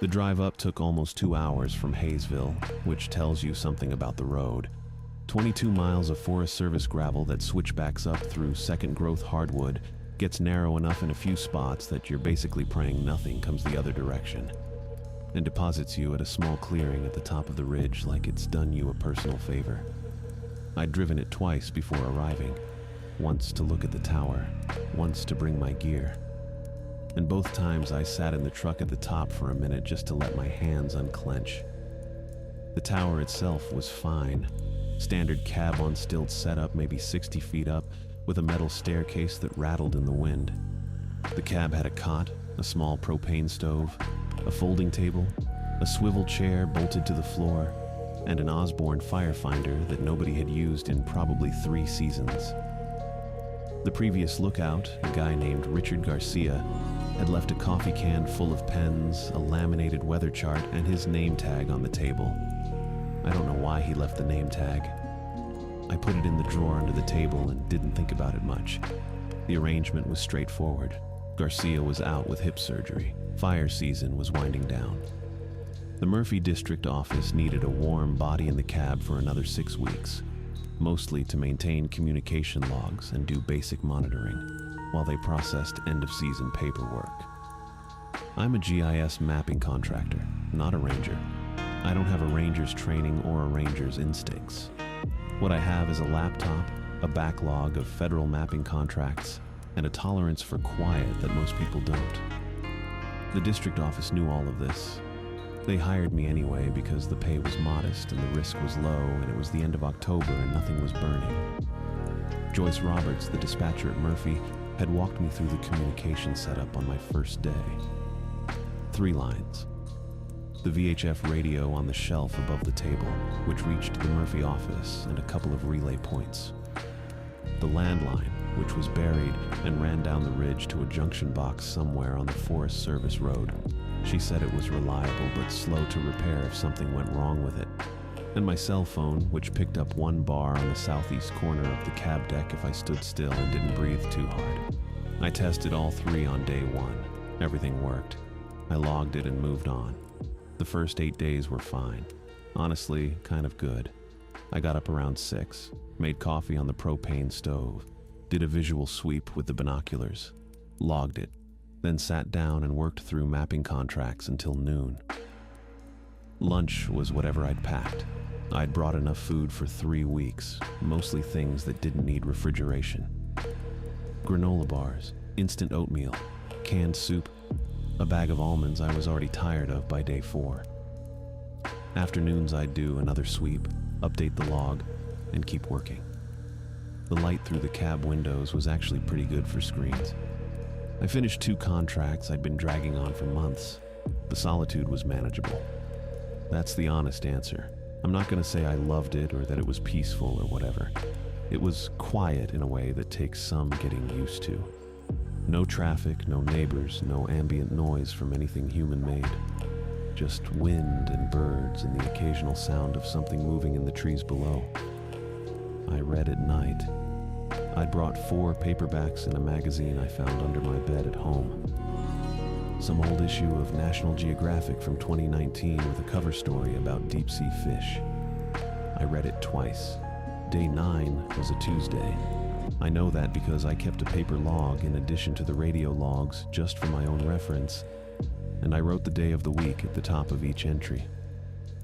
The drive up took almost 2 hours from Hayesville, which tells you something about the road. 22 miles of Forest Service gravel that switchbacks up through second-growth hardwood gets narrow enough in a few spots that you're basically praying nothing comes the other direction, and deposits you at a small clearing at the top of the ridge like it's done you a personal favor. I'd driven it twice before arriving, once to look at the tower, once to bring my gear. And both times I sat in the truck at the top for a minute just to let my hands unclench. The tower itself was fine. Standard cab on stilts setup, maybe 60 feet up, with a metal staircase that rattled in the wind. The cab had a cot, a small propane stove, a folding table, a swivel chair bolted to the floor, and an Osborne firefinder that nobody had used in probably 3 seasons. The previous lookout, a guy named Richard Garcia, had left a coffee can full of pens, a laminated weather chart, and his name tag on the table. I don't know why he left the name tag. I put it in the drawer under the table and didn't think about it much. The arrangement was straightforward. Garcia was out with hip surgery. Fire season was winding down. The Murphy District office needed a warm body in the cab for another 6 weeks, mostly to maintain communication logs and do basic monitoring, while they processed end-of-season paperwork. I'm a GIS mapping contractor, not a ranger. I don't have a ranger's training or a ranger's instincts. What I have is a laptop, a backlog of federal mapping contracts, and a tolerance for quiet that most people don't. The district office knew all of this. They hired me anyway because the pay was modest and the risk was low, and it was the end of October and nothing was burning. Joyce Roberts, the dispatcher at Murphy, had walked me through the communication setup on my first day. 3 lines. The VHF radio on the shelf above the table, which reached the Murphy office, and a couple of relay points. The landline, which was buried and ran down the ridge to a junction box somewhere on the Forest Service road. She said it was reliable but slow to repair if something went wrong with it. And my cell phone, which picked up 1 bar on the southeast corner of the cab deck if I stood still and didn't breathe too hard. I tested all 3 on day 1. Everything worked. I logged it and moved on. The first 8 days were fine. Honestly, kind of good. I got up around 6, made coffee on the propane stove, did a visual sweep with the binoculars, logged it, then sat down and worked through mapping contracts until noon. Lunch was whatever I'd packed. I'd brought enough food for 3 weeks, mostly things that didn't need refrigeration. Granola bars, instant oatmeal, canned soup, a bag of almonds I was already tired of by day 4. Afternoons I'd do another sweep, update the log, and keep working. The light through the cab windows was actually pretty good for screens. I finished 2 contracts I'd been dragging on for months. The solitude was manageable. That's the honest answer. I'm not going to say I loved it or that it was peaceful or whatever. It was quiet in a way that takes some getting used to. No traffic, no neighbors, no ambient noise from anything human-made. Just wind and birds and the occasional sound of something moving in the trees below. I read at night. I'd brought 4 paperbacks and a magazine I found under my bed at home. Some old issue of National Geographic from 2019 with a cover story about deep-sea fish. I read it twice. Day 9 was a Tuesday. I know that because I kept a paper log in addition to the radio logs just for my own reference, and I wrote the day of the week at the top of each entry.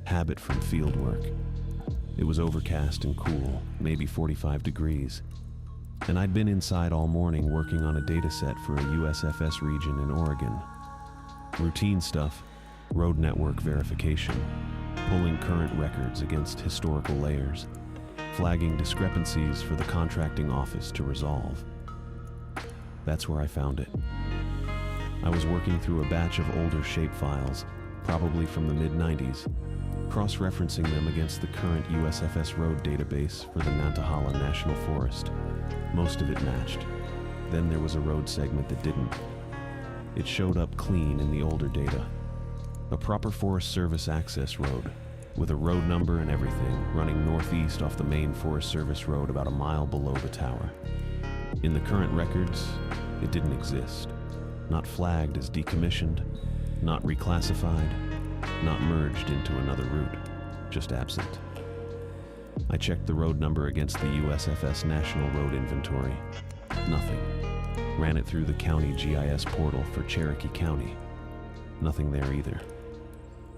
Habit from field work. It was overcast and cool, maybe 45 degrees, and I'd been inside all morning working on a data set for a USFS region in Oregon. Routine stuff, road network verification, pulling current records against historical layers, flagging discrepancies for the contracting office to resolve. That's where I found it. I was working through a batch of older shapefiles, probably from the mid-90s, cross-referencing them against the current USFS road database for the Nantahala National Forest. Most of it matched. Then there was a road segment that didn't. It showed up clean in the older data. A proper Forest Service access road, with a road number and everything, running northeast off the main Forest Service road about a mile below the tower. In the current records, it didn't exist. Not flagged as decommissioned, Not reclassified, not merged into another route, just absent. I checked the road number against the USFS National Road Inventory. Nothing. Ran it through the county GIS portal for Cherokee County. Nothing there either.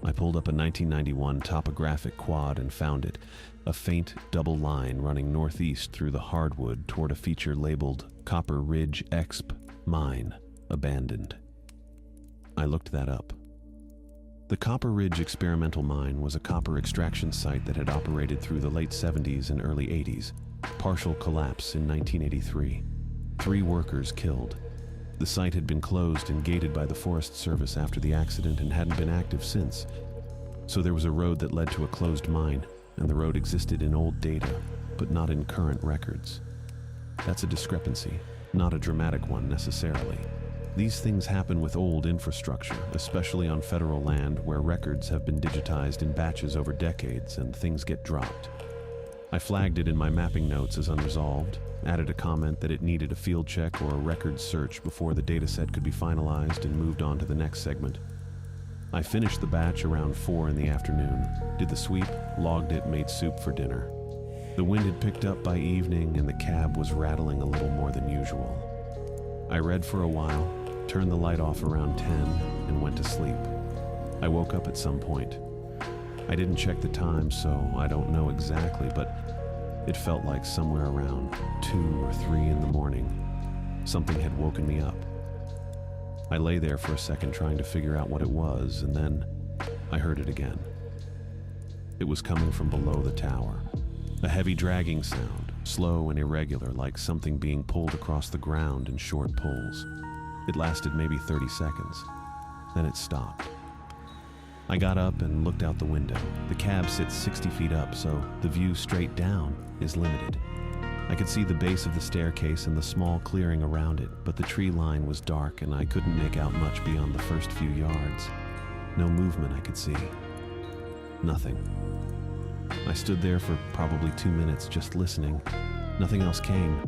I pulled up a 1991 topographic quad and found it, a faint double line running northeast through the hardwood toward a feature labeled Copper Ridge Exp. Mine, abandoned. I looked that up. The Copper Ridge Experimental Mine was a copper extraction site that had operated through the late 70s and early 80s. Partial collapse in 1983. 3 workers killed. The site had been closed and gated by the Forest Service after the accident and hadn't been active since. So there was a road that led to a closed mine, and the road existed in old data, but not in current records. That's a discrepancy, not a dramatic one necessarily. These things happen with old infrastructure, especially on federal land where records have been digitized in batches over decades and things get dropped. I flagged it in my mapping notes as unresolved, added a comment that it needed a field check or a record search before the dataset could be finalized, and moved on to the next segment. I finished the batch around 4 in the afternoon, did the sweep, logged it, made soup for dinner. The wind had picked up by evening and the cab was rattling a little more than usual. I read for a while, turned the light off around 10, and went to sleep. I woke up at some point. I didn't check the time, so I don't know exactly, but it felt like somewhere around 2 or 3 in the morning. Something had woken me up. I lay there for a second trying to figure out what it was, and then I heard it again. It was coming from below the tower. A heavy dragging sound, slow and irregular, like something being pulled across the ground in short pulls. It lasted maybe 30 seconds. Then it stopped. I got up and looked out the window. The cab sits 60 feet up, so the view straight down is limited. I could see the base of the staircase and the small clearing around it, but the tree line was dark and I couldn't make out much beyond the first few yards. No movement I could see. Nothing. I stood there for probably 2 minutes just listening. Nothing else came.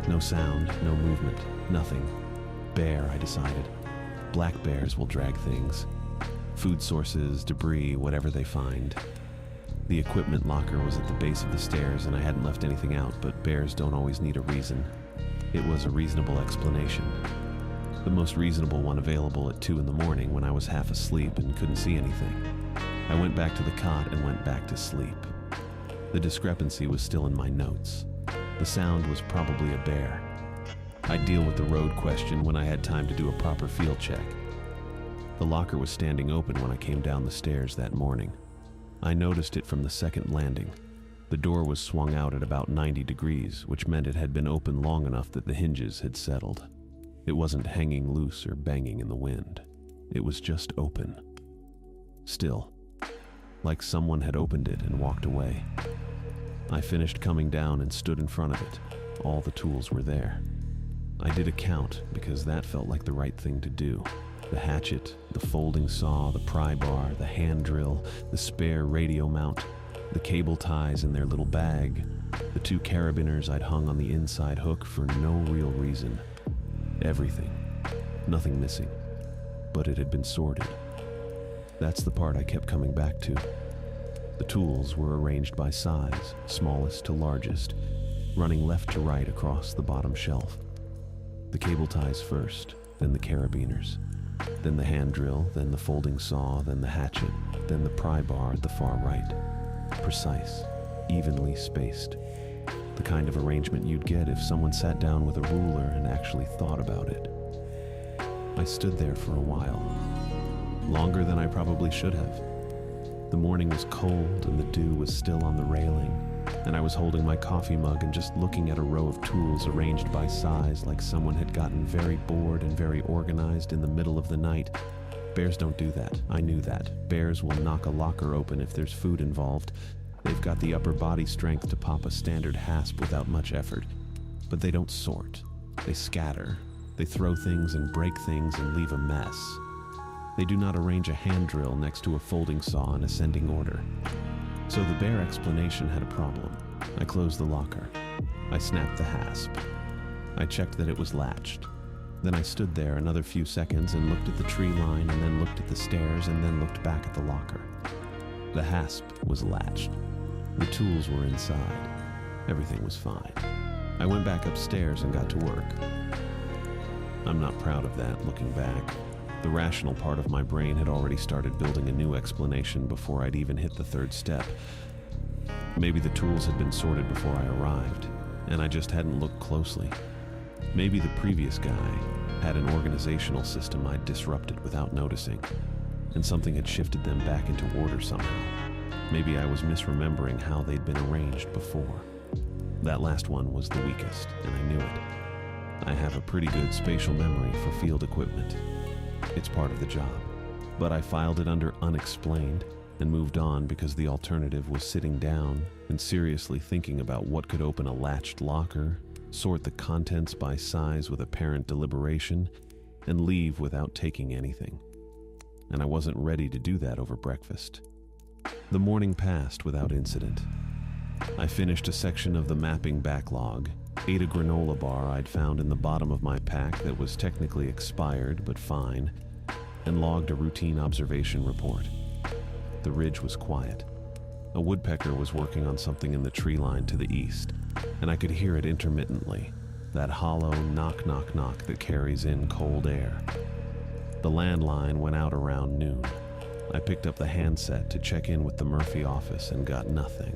No sound, no movement, nothing. Bear, I decided. Black bears will drag things. Food sources, debris, whatever they find. The equipment locker was at the base of the stairs and I hadn't left anything out, but bears don't always need a reason. It was a reasonable explanation. The most reasonable one available at 2 in the morning when I was half asleep and couldn't see anything. I went back to the cot and went back to sleep. The discrepancy was still in my notes. The sound was probably a bear. I'd deal with the road question when I had time to do a proper field check. The locker was standing open when I came down the stairs that morning. I noticed it from the second landing. The door was swung out at about 90 degrees, which meant it had been open long enough that the hinges had settled. It wasn't hanging loose or banging in the wind. It was just open. Still, like someone had opened it and walked away. I finished coming down and stood in front of it. All the tools were there. I did a count because that felt like the right thing to do. The hatchet, the folding saw, the pry bar, the hand drill, the spare radio mount, the cable ties in their little bag, the 2 carabiners I'd hung on the inside hook for no real reason. Everything. Nothing missing. But it had been sorted. That's the part I kept coming back to. The tools were arranged by size, smallest to largest, running left to right across the bottom shelf. The cable ties first, then the carabiners, then the hand drill, then the folding saw, then the hatchet, then the pry bar at the far right. Precise, evenly spaced. The kind of arrangement you'd get if someone sat down with a ruler and actually thought about it. I stood there for a while, longer than I probably should have. The morning was cold and the dew was still on the railing, and I was holding my coffee mug and just looking at a row of tools arranged by size like someone had gotten very bored and very organized in the middle of the night. Bears don't do that. I knew that. Bears will knock a locker open if there's food involved. They've got the upper body strength to pop a standard hasp without much effort. But they don't sort. They scatter. They throw things and break things and leave a mess. They do not arrange a hand drill next to a folding saw in ascending order. So the bear explanation had a problem. I closed the locker. I snapped the hasp. I checked that it was latched. Then I stood there another few seconds and looked at the tree line and then looked at the stairs and then looked back at the locker. The hasp was latched. The tools were inside. Everything was fine. I went back upstairs and got to work. I'm not proud of that, looking back. The rational part of my brain had already started building a new explanation before I'd even hit the third step. Maybe the tools had been sorted before I arrived, and I just hadn't looked closely. Maybe the previous guy had an organizational system I'd disrupted without noticing, and something had shifted them back into order somehow. Maybe I was misremembering how they'd been arranged before. That last one was the weakest, and I knew it. I have a pretty good spatial memory for field equipment. It's part of the job. But I filed it under unexplained and moved on because the alternative was sitting down and seriously thinking about what could open a latched locker, sort the contents by size with apparent deliberation, and leave without taking anything. And I wasn't ready to do that over breakfast. The morning passed without incident. I finished a section of the mapping backlog, ate a granola bar I'd found in the bottom of my pack that was technically expired but fine, and logged a routine observation report. The ridge was quiet. A woodpecker was working on something in the tree line to the east, and I could hear it intermittently, that hollow knock knock knock that carries in cold air. The landline went out around noon. I picked up the handset to check in with the Murphy office and got nothing.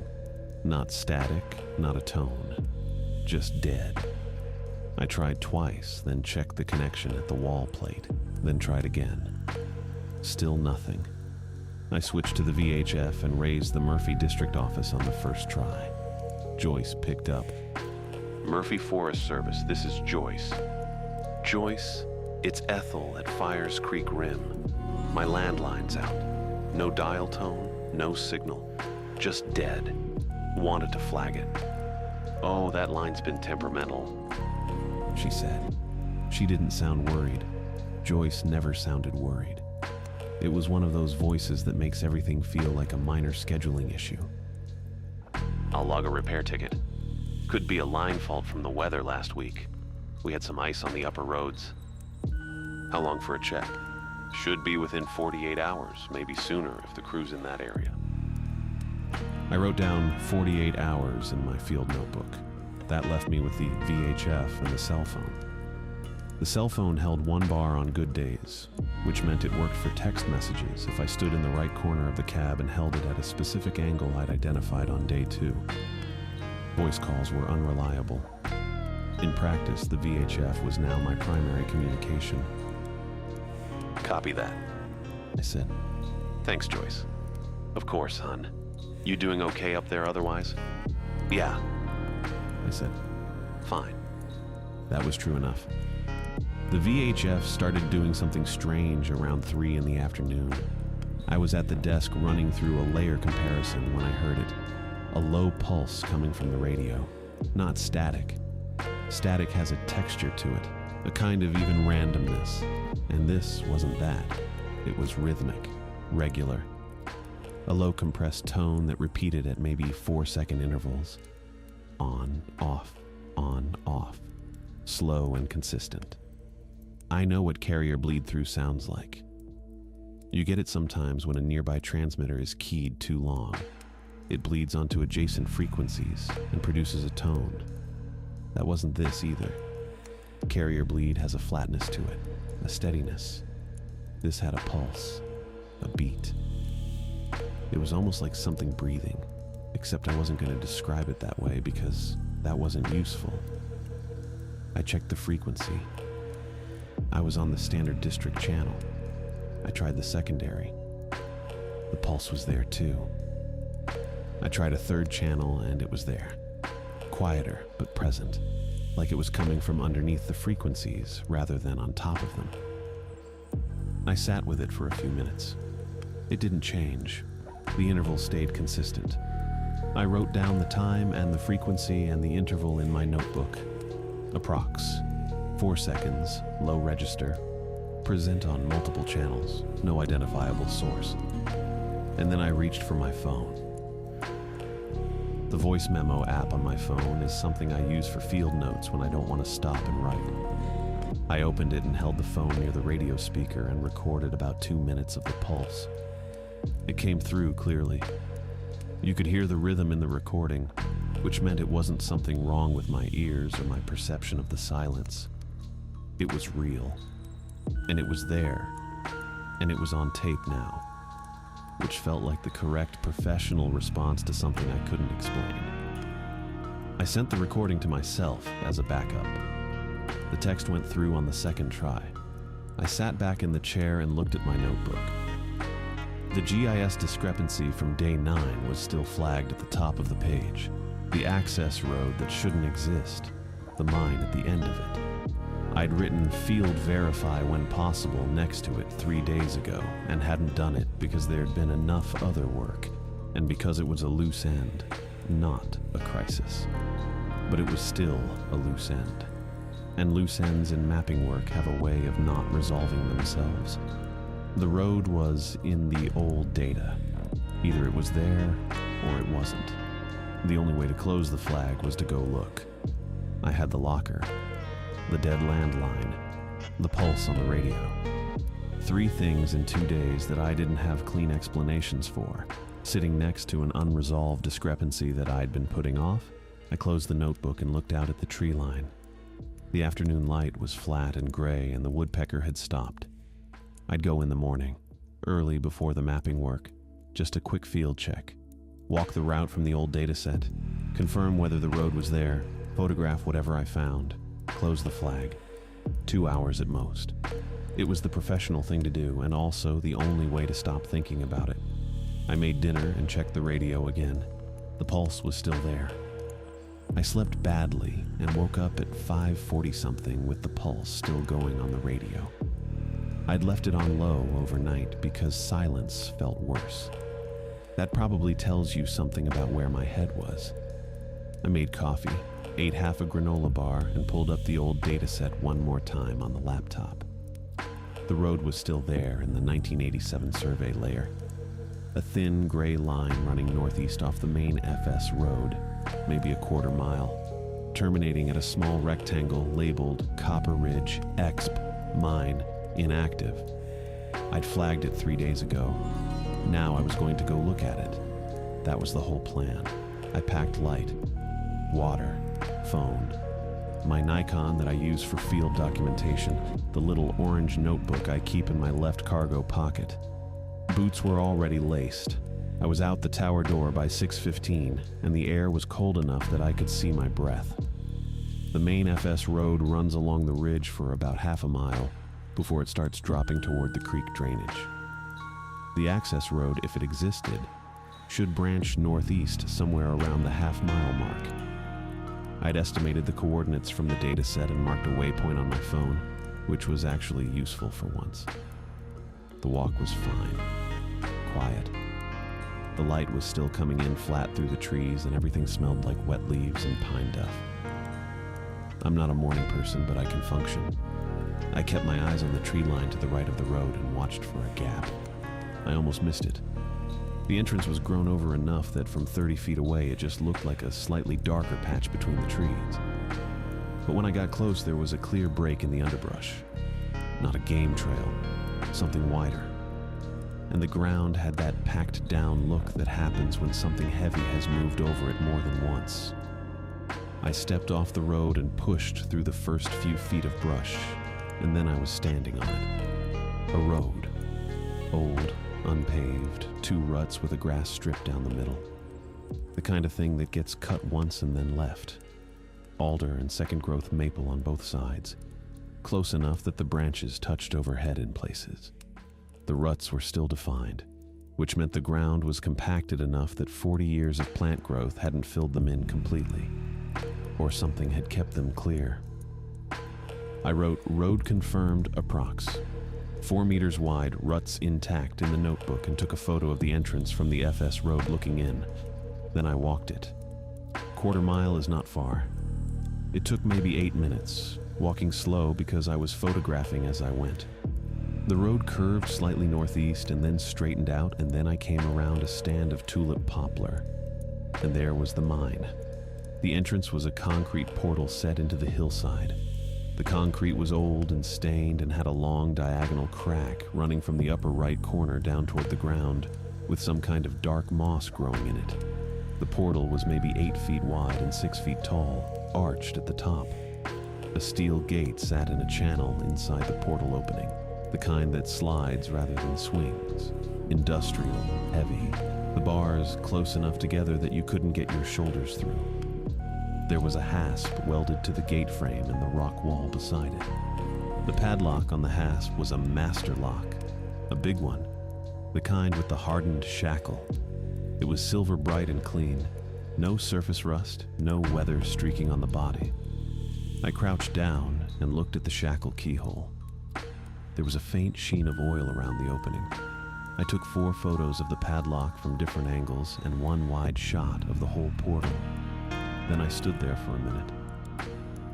Not static, not a tone. Just dead. I tried twice, then checked the connection at the wall plate, then tried again. Still nothing. I switched to the VHF and raised the Murphy district office on the first try. Joyce picked up. Murphy Forest Service, this is Joyce. Joyce, it's Ethel at Fires Creek Rim. My landline's out. No dial tone, no signal. Just dead. Wanted to flag it. Oh, that line's been temperamental, she said. She didn't sound worried. Joyce never sounded worried. It was one of those voices that makes everything feel like a minor scheduling issue. I'll log a repair ticket. Could be a line fault from the weather last week. We had some ice on the upper roads. How long for a check? Should be within 48 hours, maybe sooner if the crew's in that area. I wrote down 48 hours in my field notebook. That left me with the VHF and the cell phone. The cell phone held 1 bar on good days, which meant it worked for text messages if I stood in the right corner of the cab and held it at a specific angle I'd identified on day 2. Voice calls were unreliable. In practice, the VHF was now my primary communication. Copy that, I said. Thanks, Joyce. Of course, hon. You doing okay up there otherwise? Yeah, I said. fine. That was true enough. The VHF started doing something strange around 3 in the afternoon. I was at the desk running through a layer comparison when I heard it. A low pulse coming from the radio. Not static. Static has a texture to it, a kind of even randomness. And this wasn't that. It was rhythmic, regular. A low compressed tone that repeated at maybe 4-second intervals. On, off, on, off. Slow and consistent. I know what carrier bleed through sounds like. You get it sometimes when a nearby transmitter is keyed too long. It bleeds onto adjacent frequencies and produces a tone. That wasn't this either. Carrier bleed has a flatness to it, a steadiness. This had a pulse, a beat. It was almost like something breathing, except I wasn't going to describe it that way because that wasn't useful. I checked the frequency. I was on the standard district channel. I tried the secondary. The pulse was there too. I tried a third channel and it was there. Quieter, but present, like it was coming from underneath the frequencies rather than on top of them. I sat with it for a few minutes. It didn't change. The interval stayed consistent. I wrote down the time and the frequency and the interval in my notebook. Approx. 4 seconds, low register, present on multiple channels, no identifiable source. And then I reached for my phone. The voice memo app on my phone is something I use for field notes when I don't want to stop and write. I opened it and held the phone near the radio speaker and recorded about 2 minutes of the pulse. It came through clearly. You could hear the rhythm in the recording, which meant it wasn't something wrong with my ears or my perception of the silence. It was real, and it was there, and it was on tape now, which felt like the correct professional response to something I couldn't explain. I sent the recording to myself as a backup. The text went through on the second try. I sat back in the chair and looked at my notebook. The GIS discrepancy from day 9 was still flagged at the top of the page. The access road that shouldn't exist, the mine at the end of it. I'd written field verify when possible next to it 3 days ago and hadn't done it because there'd been enough other work and because it was a loose end, not a crisis. But it was still a loose end. And loose ends in mapping work have a way of not resolving themselves. The road was in the old data. Either it was there or it wasn't. The only way to close the flag was to go look. I had the locker, the dead landline, the pulse on the radio. 3 things in 2 days that I didn't have clean explanations for. Sitting next to an unresolved discrepancy that I'd been putting off, I closed the notebook and looked out at the tree line. The afternoon light was flat and gray and the woodpecker had stopped. I'd go in the morning, early before the mapping work, just a quick field check. Walk the route from the old dataset, confirm whether the road was there, photograph whatever I found, close the flag. 2 hours at most. It was the professional thing to do and also the only way to stop thinking about it. I made dinner and checked the radio again. The pulse was still there. I slept badly and woke up at 5:40-something with the pulse still going on the radio. I'd left it on low overnight because silence felt worse. That probably tells you something about where my head was. I made coffee, ate half a granola bar, and pulled up the old dataset one more time on the laptop. The road was still there in the 1987 survey layer. A thin gray line running northeast off the main FS road, maybe a quarter mile, terminating at a small rectangle labeled Copper Ridge Exp Mine Inactive. I'd flagged it 3 days ago. Now I was going to go look at it. That was the whole plan. I packed light, water, phone, my Nikon that I use for field documentation, the little orange notebook I keep in my left cargo pocket. Boots were already laced. I was out the tower door by 6:15, and the air was cold enough that I could see my breath. The main FS road runs along the ridge for about half a mile before it starts dropping toward the creek drainage. The access road, if it existed, should branch northeast somewhere around the half-mile mark. I'd estimated the coordinates from the dataset and marked a waypoint on my phone, which was actually useful for once. The walk was fine, quiet. The light was still coming in flat through the trees and everything smelled like wet leaves and pine duff. I'm not a morning person, but I can function. I kept my eyes on the tree line to the right of the road and watched for a gap. I almost missed it. The entrance was grown over enough that from 30 feet away it just looked like a slightly darker patch between the trees. But when I got close, there was a clear break in the underbrush. Not a game trail, something wider. And the ground had that packed down look that happens when something heavy has moved over it more than once. I stepped off the road and pushed through the first few feet of brush, and then I was standing on it. A road. Old, unpaved, 2 ruts with a grass strip down the middle. The kind of thing that gets cut once and then left. Alder and second-growth maple on both sides, close enough that the branches touched overhead in places. The ruts were still defined, which meant the ground was compacted enough that 40 years of plant growth hadn't filled them in completely, or something had kept them clear. I wrote road confirmed approx. 4 meters wide, ruts intact in the notebook, and took a photo of the entrance from the FS road looking in. Then I walked it. Quarter mile is not far. It took maybe 8 minutes, walking slow because I was photographing as I went. The road curved slightly northeast and then straightened out, and then I came around a stand of tulip poplar. And there was the mine. The entrance was a concrete portal set into the hillside. The concrete was old and stained and had a long diagonal crack running from the upper right corner down toward the ground, with some kind of dark moss growing in it. The portal was maybe 8 feet wide and 6 feet tall, arched at the top. A steel gate sat in a channel inside the portal opening, the kind that slides rather than swings. Industrial, heavy, the bars close enough together that you couldn't get your shoulders through. There was a hasp welded to the gate frame in the rock wall beside it. The padlock on the hasp was a master lock, a big one, the kind with the hardened shackle. It was silver bright and clean, no surface rust, no weather streaking on the body. I crouched down and looked at the shackle keyhole. There was a faint sheen of oil around the opening. I took 4 photos of the padlock from different angles and 1 wide shot of the whole portal. Then I stood there for a minute.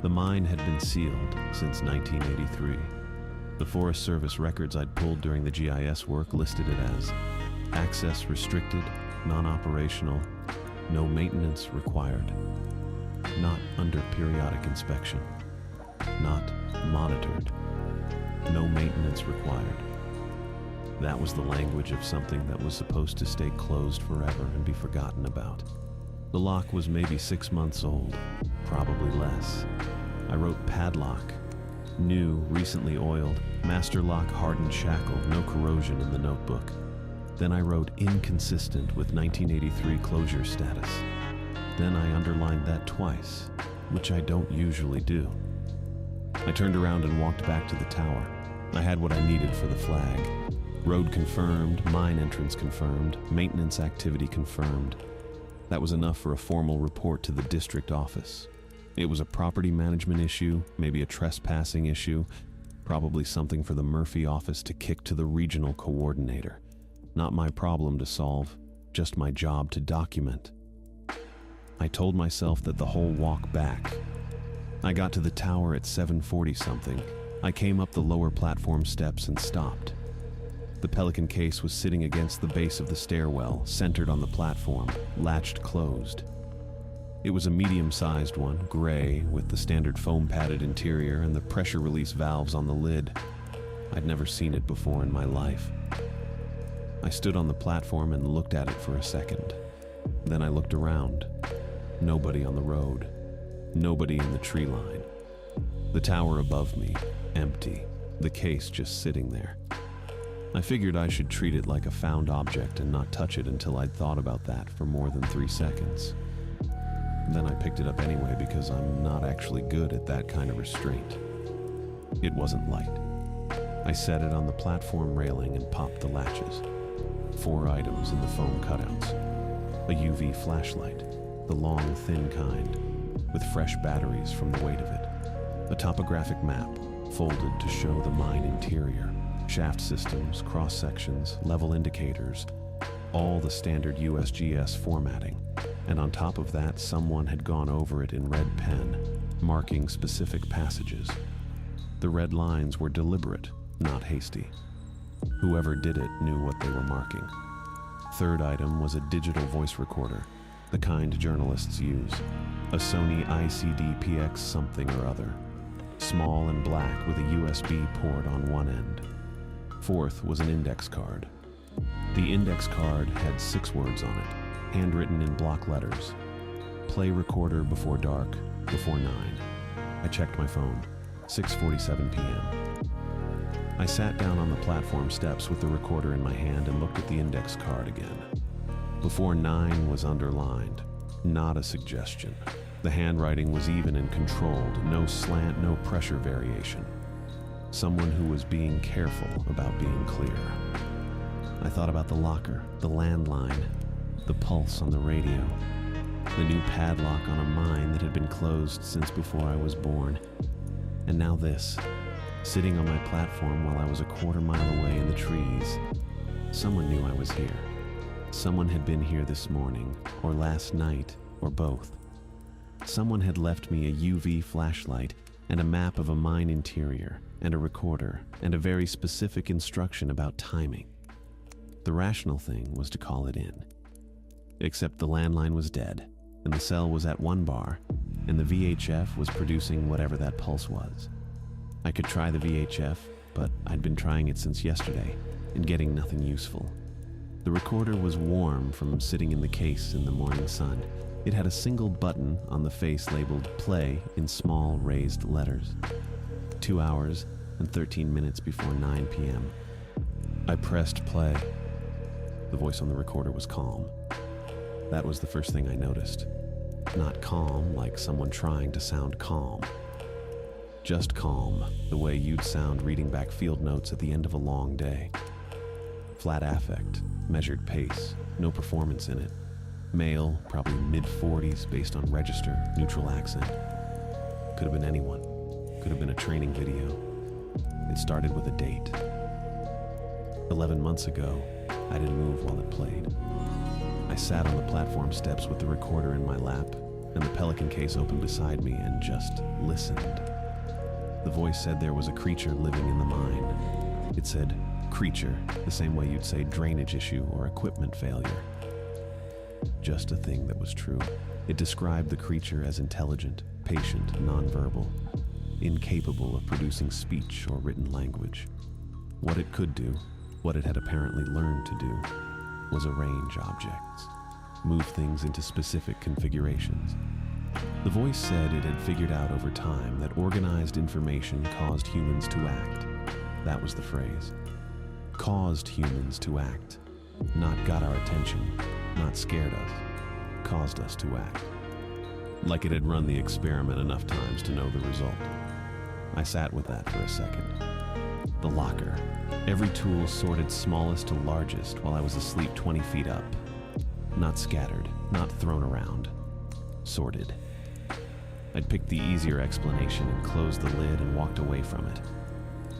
The mine had been sealed since 1983. The Forest Service records I'd pulled during the GIS work listed it as access restricted, non-operational, no maintenance required, not under periodic inspection, not monitored, no maintenance required. That was the language of something that was supposed to stay closed forever and be forgotten about. The lock was maybe 6 months old, probably less. I wrote padlock, new, recently oiled, master lock hardened shackle, no corrosion in the notebook. Then I wrote inconsistent with 1983 closure status. Then I underlined that twice, which I don't usually do. I turned around and walked back to the tower. I had what I needed for the flag. Road confirmed, mine entrance confirmed, maintenance activity confirmed. That was enough for a formal report to the district office. It was a property management issue, maybe a trespassing issue, probably something for the Murphy office to kick to the regional coordinator. Not my problem to solve, just my job to document. I told myself that the whole walk back. I got to the tower at 7:40 something. I came up the lower platform steps and stopped. The Pelican case was sitting against the base of the stairwell, centered on the platform, latched closed. It was a medium-sized one, gray, with the standard foam-padded interior and the pressure release valves on the lid. I'd never seen it before in my life. I stood on the platform and looked at it for a second. Then I looked around. Nobody on the road. Nobody in the tree line. The tower above me, empty. The case just sitting there. I figured I should treat it like a found object and not touch it until I'd thought about that for more than 3 seconds. Then I picked it up anyway because I'm not actually good at that kind of restraint. It wasn't light. I set it on the platform railing and popped the latches. 4 items in the foam cutouts. A UV flashlight, the long, thin kind, with fresh batteries from the weight of it. A topographic map, folded to show the mine interior. Shaft systems, cross-sections, level indicators, all the standard USGS formatting. And on top of that, someone had gone over it in red pen, marking specific passages. The red lines were deliberate, not hasty. Whoever did it knew what they were marking. 3rd item was a digital voice recorder, the kind journalists use. A Sony ICD-PX something or other. Small and black with a USB port on one end. 4th was an index card. The index card had 6 words on it, handwritten in block letters. Play recorder before dark, before 9. I checked my phone. 6:47 p.m. I sat down on the platform steps with the recorder in my hand and looked at the index card again. Before 9 was underlined, not a suggestion. The handwriting was even and controlled, no slant, no pressure variation. Someone who was being careful about being clear. I thought about the locker, the landline, the pulse on the radio, the new padlock on a mine that had been closed since before I was born. And now this, sitting on my platform while I was a quarter mile away in the trees. Someone knew I was here. Someone had been here this morning, or last night, or both. Someone had left me a UV flashlight and a map of a mine interior, and a recorder, and a very specific instruction about timing. The rational thing was to call it in. Except the landline was dead, and the cell was at 1 bar, and the VHF was producing whatever that pulse was. I could try the VHF, but I'd been trying it since yesterday and getting nothing useful. The recorder was warm from sitting in the case in the morning sun. It had a single button on the face labeled play in small raised letters. 2 hours and 13 minutes before 9 p.m. I pressed play. The voice on the recorder was calm. That was the first thing I noticed. Not calm like someone trying to sound calm. Just calm, the way you'd sound reading back field notes at the end of a long day. Flat affect, measured pace, no performance in it. Male, probably mid-40s, based on register, neutral accent. Could have been anyone. Could have been a training video. It started with a date. 11 months ago, I didn't move while it played. I sat on the platform steps with the recorder in my lap and the Pelican case open beside me and just listened. The voice said there was a creature living in the mine. It said creature, the same way you'd say drainage issue or equipment failure. Just a thing that was true. It described the creature as intelligent, patient, nonverbal, incapable of producing speech or written language. What it could do, what it had apparently learned to do, was arrange objects, move things into specific configurations. The voice said it had figured out over time that organized information caused humans to act. That was the phrase. Caused humans to act. Not got our attention, not scared us, caused us to act. Like it had run the experiment enough times to know the result. I sat with that for a second. The locker. Every tool sorted smallest to largest while I was asleep 20 feet up. Not scattered, not thrown around. Sorted. I'd picked the easier explanation and closed the lid and walked away from it.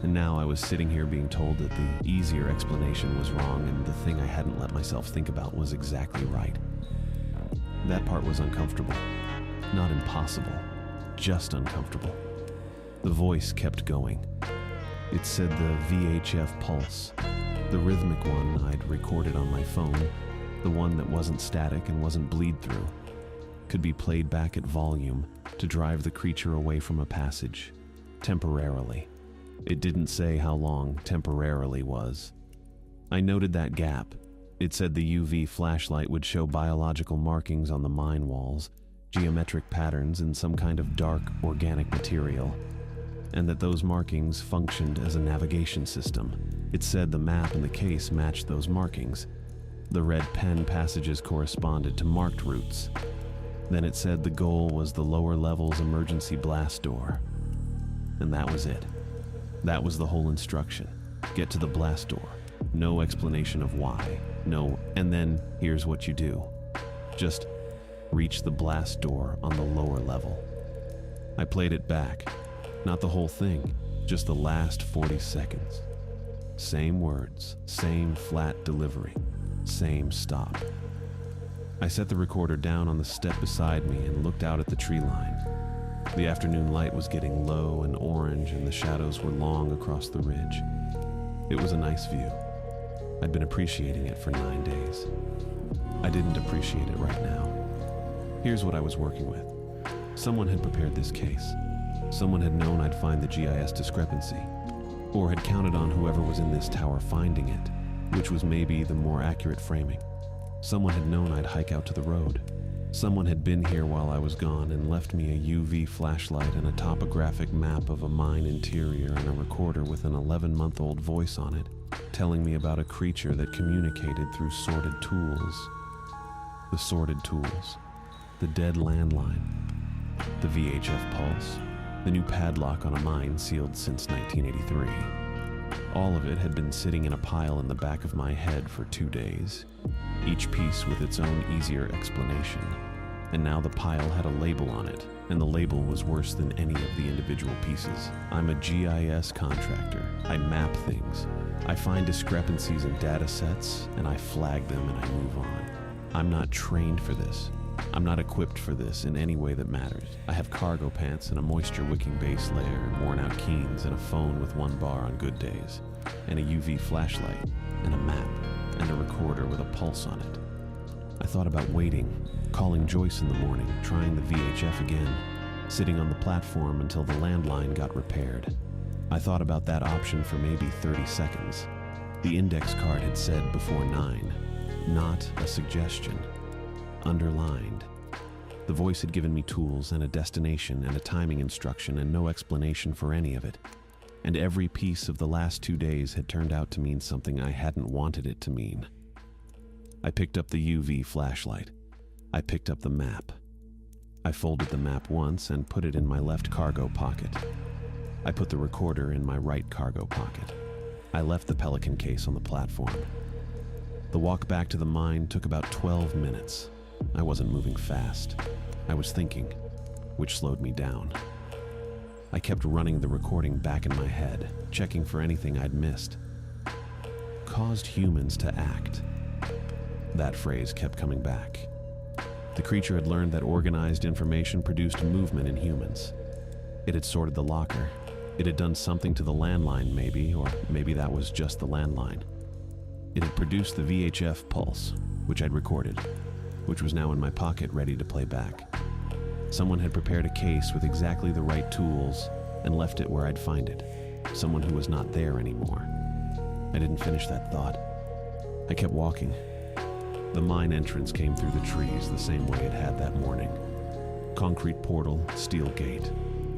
And now I was sitting here being told that the easier explanation was wrong and the thing I hadn't let myself think about was exactly right. That part was uncomfortable. Not impossible, just uncomfortable. The voice kept going. It said the VHF pulse, the rhythmic one I'd recorded on my phone, the one that wasn't static and wasn't bleed-through, could be played back at volume to drive the creature away from a passage, temporarily. It didn't say how long temporarily was. I noted that gap. It said the UV flashlight would show biological markings on the mine walls, geometric patterns in some kind of dark, organic material, and that those markings functioned as a navigation system. It said the map in the case matched those markings. The red pen passages corresponded to marked routes. Then it said the goal was the lower level's emergency blast door. And that was it. That was the whole instruction. Get to the blast door. No explanation of why. No, and then here's what you do. Just reach the blast door on the lower level. I played it back. Not the whole thing, just the last 40 seconds. Same words, same flat delivery, same stop. I set the recorder down on the step beside me and looked out at the tree line. The afternoon light was getting low and orange and the shadows were long across the ridge. It was a nice view. I'd been appreciating it for 9 days. I didn't appreciate it right now. Here's what I was working with. Someone had prepared this case. Someone had known I'd find the GIS discrepancy, or had counted on whoever was in this tower finding it, which was maybe the more accurate framing. Someone had known I'd hike out to the road. Someone had been here while I was gone and left me a UV flashlight and a topographic map of a mine interior and a recorder with an 11-month-old voice on it, telling me about a creature that communicated through sorted tools. The sorted tools. The dead landline. The VHF pulse. The new padlock on a mine sealed since 1983. All of it had been sitting in a pile in the back of my head for 2 days, each piece with its own easier explanation. And now the pile had a label on it, and the label was worse than any of the individual pieces. I'm a GIS contractor. I map things. I find discrepancies in data sets, and I flag them and I move on. I'm not trained for this. I'm not equipped for this in any way that matters. I have cargo pants and a moisture-wicking base layer and worn-out keens and a phone with 1 bar on good days, and a UV flashlight, and a map, and a recorder with a pulse on it. I thought about waiting, calling Joyce in the morning, trying the VHF again, sitting on the platform until the landline got repaired. I thought about that option for maybe 30 seconds. The index card had said before 9, not a suggestion, underlined. The voice had given me tools and a destination and a timing instruction and no explanation for any of it. And every piece of the last 2 days had turned out to mean something I hadn't wanted it to mean. I picked up the UV flashlight. I picked up the map. I folded the map once and put it in my left cargo pocket. I put the recorder in my right cargo pocket. I left the Pelican case on the platform. The walk back to the mine took about 12 minutes. I wasn't moving fast. I was thinking, which slowed me down. I kept running the recording back in my head, checking for anything I'd missed. Caused humans to act. That phrase kept coming back. The creature had learned that organized information produced movement in humans. It had sorted the locker. It had done something to the landline maybe, or maybe that was just the landline. It had produced the VHF pulse, which I'd recorded, which was now in my pocket ready to play back. Someone had prepared a case with exactly the right tools and left it where I'd find it. Someone who was not there anymore. I didn't finish that thought. I kept walking. The mine entrance came through the trees the same way it had that morning. Concrete portal, steel gate.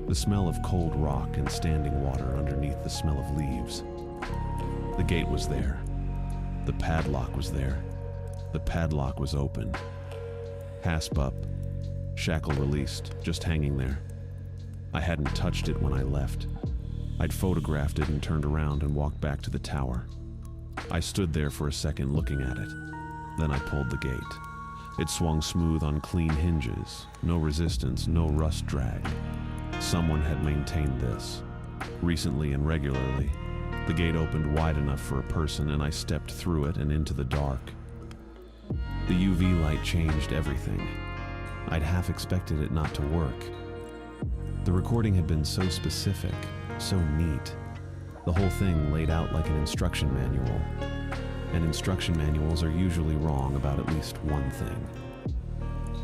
The smell of cold rock and standing water underneath the smell of leaves. The gate was there. The padlock was there. The padlock was open. Hasp up. Shackle released, just hanging there. I hadn't touched it when I left. I'd photographed it and turned around and walked back to the tower. I stood there for a second looking at it. Then I pulled the gate. It swung smooth on clean hinges. No resistance, no rust drag. Someone had maintained this. Recently and regularly. The gate opened wide enough for a person and I stepped through it and into the dark. The UV light changed everything. I'd half expected it not to work. The recording had been so specific, so neat. The whole thing laid out like an instruction manual. And instruction manuals are usually wrong about at least one thing.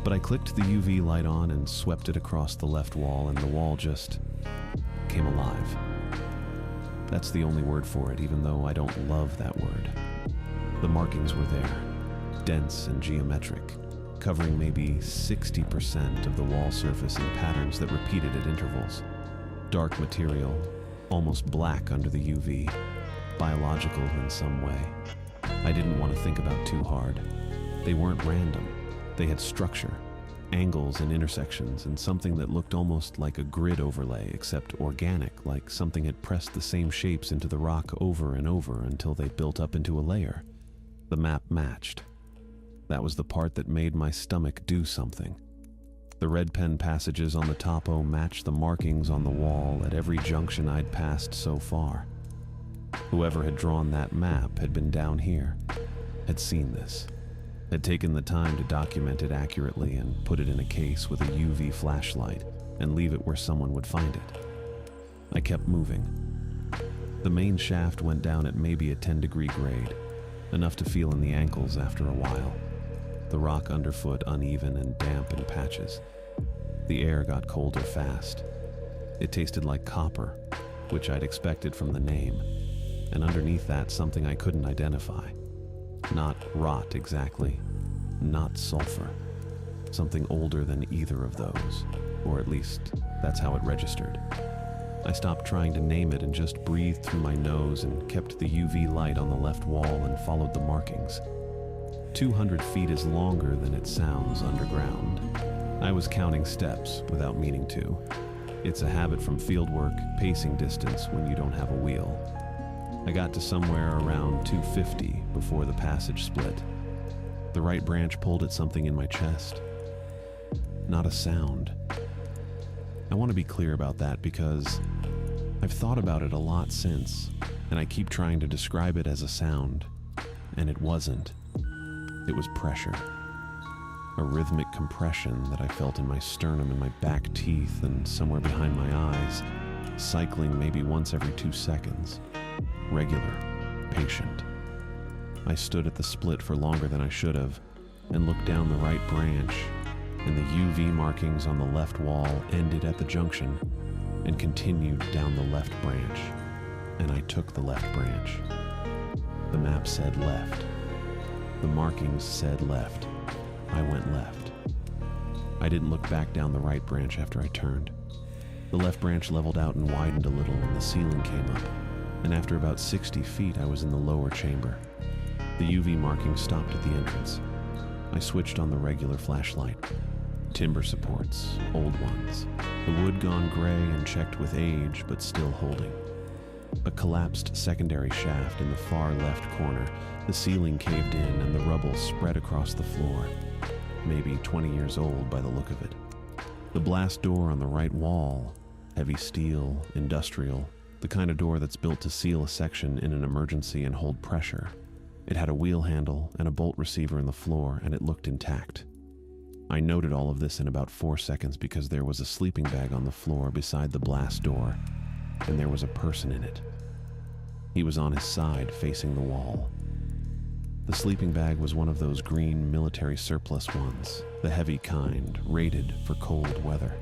But I clicked the UV light on and swept it across the left wall, and the wall just came alive. That's the only word for it, even though I don't love that word. The markings were there, dense and geometric, covering maybe 60% of the wall surface in patterns that repeated at intervals. Dark material, almost black under the UV, biological in some way. I didn't want to think about too hard. They weren't random. They had structure, angles and intersections, and something that looked almost like a grid overlay, except organic, like something had pressed the same shapes into the rock over and over until they built up into a layer. The map matched. That was the part that made my stomach do something. The red pen passages on the topo matched the markings on the wall at every junction I'd passed so far. Whoever had drawn that map had been down here, had seen this, had taken the time to document it accurately and put it in a case with a UV flashlight and leave it where someone would find it. I kept moving. The main shaft went down at maybe a 10-degree grade, enough to feel in the ankles after a while. The rock underfoot uneven and damp in patches. The air got colder fast. It tasted like copper, which I'd expected from the name, and underneath that something I couldn't identify. Not rot exactly, not sulfur. Something older than either of those, or at least that's how it registered. I stopped trying to name it and just breathed through my nose and kept the UV light on the left wall and followed the markings. 200 feet is longer than it sounds underground. I was counting steps without meaning to. It's a habit from fieldwork, pacing distance when you don't have a wheel. I got to somewhere around 250 before the passage split. The right branch pulled at something in my chest. Not a sound. I want to be clear about that because I've thought about it a lot since, and I keep trying to describe it as a sound, and it wasn't. It was pressure. A rhythmic compression that I felt in my sternum and my back teeth and somewhere behind my eyes, cycling maybe once every 2 seconds. Regular, patient. I stood at the split for longer than I should have and looked down the right branch, and the UV markings on the left wall ended at the junction and continued down the left branch. and I took the left branch. The map said left. The markings said left. I went left. I didn't look back down the right branch after I turned. The left branch leveled out and widened a little, and the ceiling came up, and after about 60 feet I was in the lower chamber. The UV marking stopped at the entrance. I switched on the regular flashlight. Timber supports, old ones. The wood gone gray and checked with age, but still holding. A collapsed secondary shaft in the far left corner. The ceiling caved in and the rubble spread across the floor. Maybe 20 years old by the look of it. The blast door on the right wall, heavy steel, industrial, the kind of door that's built to seal a section in an emergency and hold pressure. It had a wheel handle and a bolt receiver in the floor, and it looked intact. I noted all of this in about 4 seconds because there was a sleeping bag on the floor beside the blast door, and there was a person in it. He was on his side, facing the wall. The sleeping bag was one of those green military surplus ones, the heavy kind, rated for cold weather.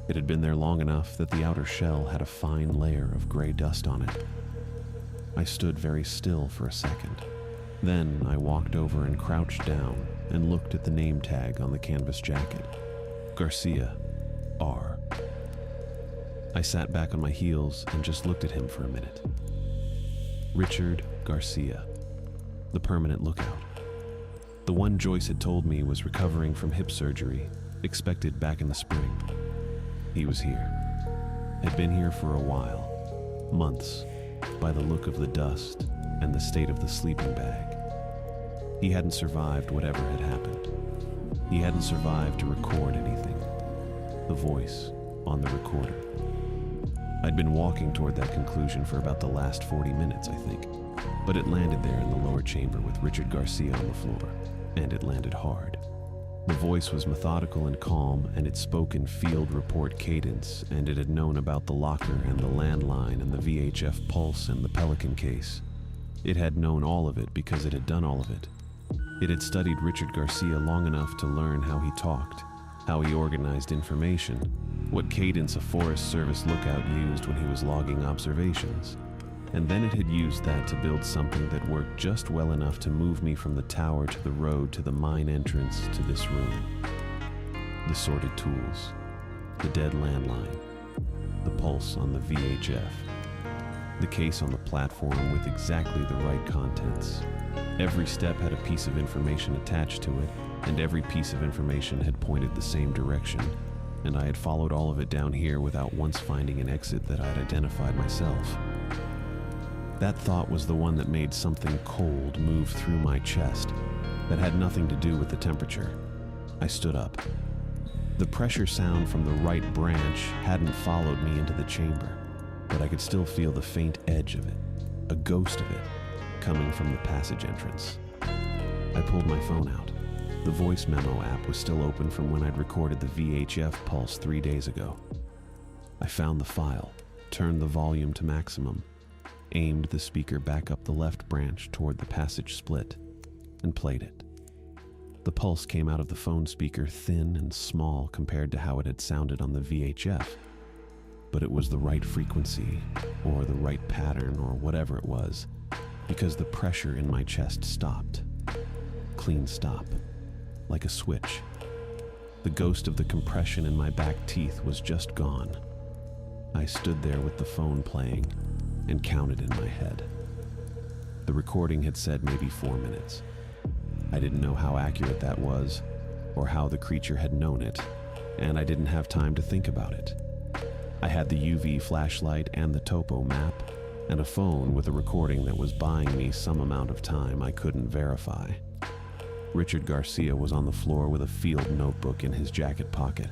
It had been there long enough that the outer shell had a fine layer of gray dust on it. I stood very still for a second. Then I walked over and crouched down and looked at the name tag on the canvas jacket. Garcia, R. I sat back on my heels and just looked at him for a minute. Richard Garcia, the permanent lookout. The one Joyce had told me was recovering from hip surgery, expected back in the spring. He was here. Had been here for a while, months, by the look of the dust and the state of the sleeping bag. He hadn't survived whatever had happened. He hadn't survived to record anything. The voice on the recorder. I'd been walking toward that conclusion for about the last 40 minutes, I think, but it landed there in the lower chamber with Richard Garcia on the floor, and it landed hard. The voice was methodical and calm, and it spoke in field report cadence, and it had known about the locker and the landline and the VHF pulse and the Pelican case. It had known all of it because it had done all of it. It had studied Richard Garcia long enough to learn how he talked, how he organized information, what cadence a Forest Service lookout used when he was logging observations. And then it had used that to build something that worked just well enough to move me from the tower to the road to the mine entrance to this room. The sorted tools, the dead landline, the pulse on the VHF, the case on the platform with exactly the right contents. Every step had a piece of information attached to it, and every piece of information had pointed the same direction, and I had followed all of it down here without once finding an exit that I'd identified myself. That thought was the one that made something cold move through my chest that had nothing to do with the temperature. I stood up. The pressure sound from the right branch hadn't followed me into the chamber, but I could still feel the faint edge of it, a ghost of it, coming from the passage entrance. I pulled my phone out. The voice memo app was still open from when I'd recorded the VHF pulse 3 days ago. I found the file, turned the volume to maximum, aimed the speaker back up the left branch toward the passage split, and played it. The pulse came out of the phone speaker thin and small compared to how it had sounded on the VHF, but it was the right frequency, or the right pattern, or whatever it was, because the pressure in my chest stopped. Clean stop, like a switch. The ghost of the compression in my back teeth was just gone. I stood there with the phone playing and counted in my head. The recording had said maybe 4 minutes. I didn't know how accurate that was, or how the creature had known it, and I didn't have time to think about it. I had the UV flashlight and the topo map, and a phone with a recording that was buying me some amount of time I couldn't verify. Richard Garcia was on the floor with a field notebook in his jacket pocket.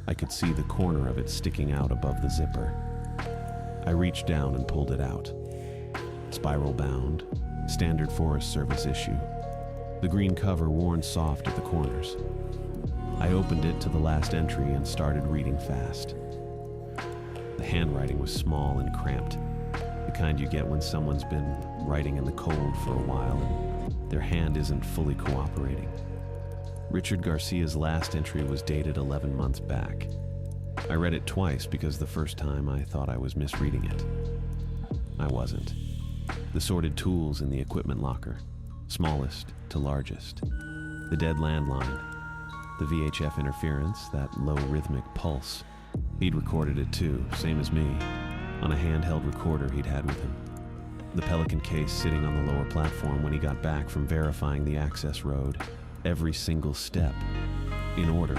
I could see the corner of it sticking out above the zipper. I reached down and pulled it out. Spiral bound, standard Forest Service issue. The green cover worn soft at the corners. I opened it to the last entry and started reading fast. The handwriting was small and cramped, the kind you get when someone's been writing in the cold for a while and their hand isn't fully cooperating. Richard Garcia's last entry was dated 11 months back. I read it twice because the first time I thought I was misreading it. I wasn't. The sorted tools in the equipment locker, smallest to largest. The dead landline, the VHF interference, that low rhythmic pulse. He'd recorded it too, same as me, on a handheld recorder he'd had with him. The Pelican case sitting on the lower platform when he got back from verifying the access road, every single step, in order.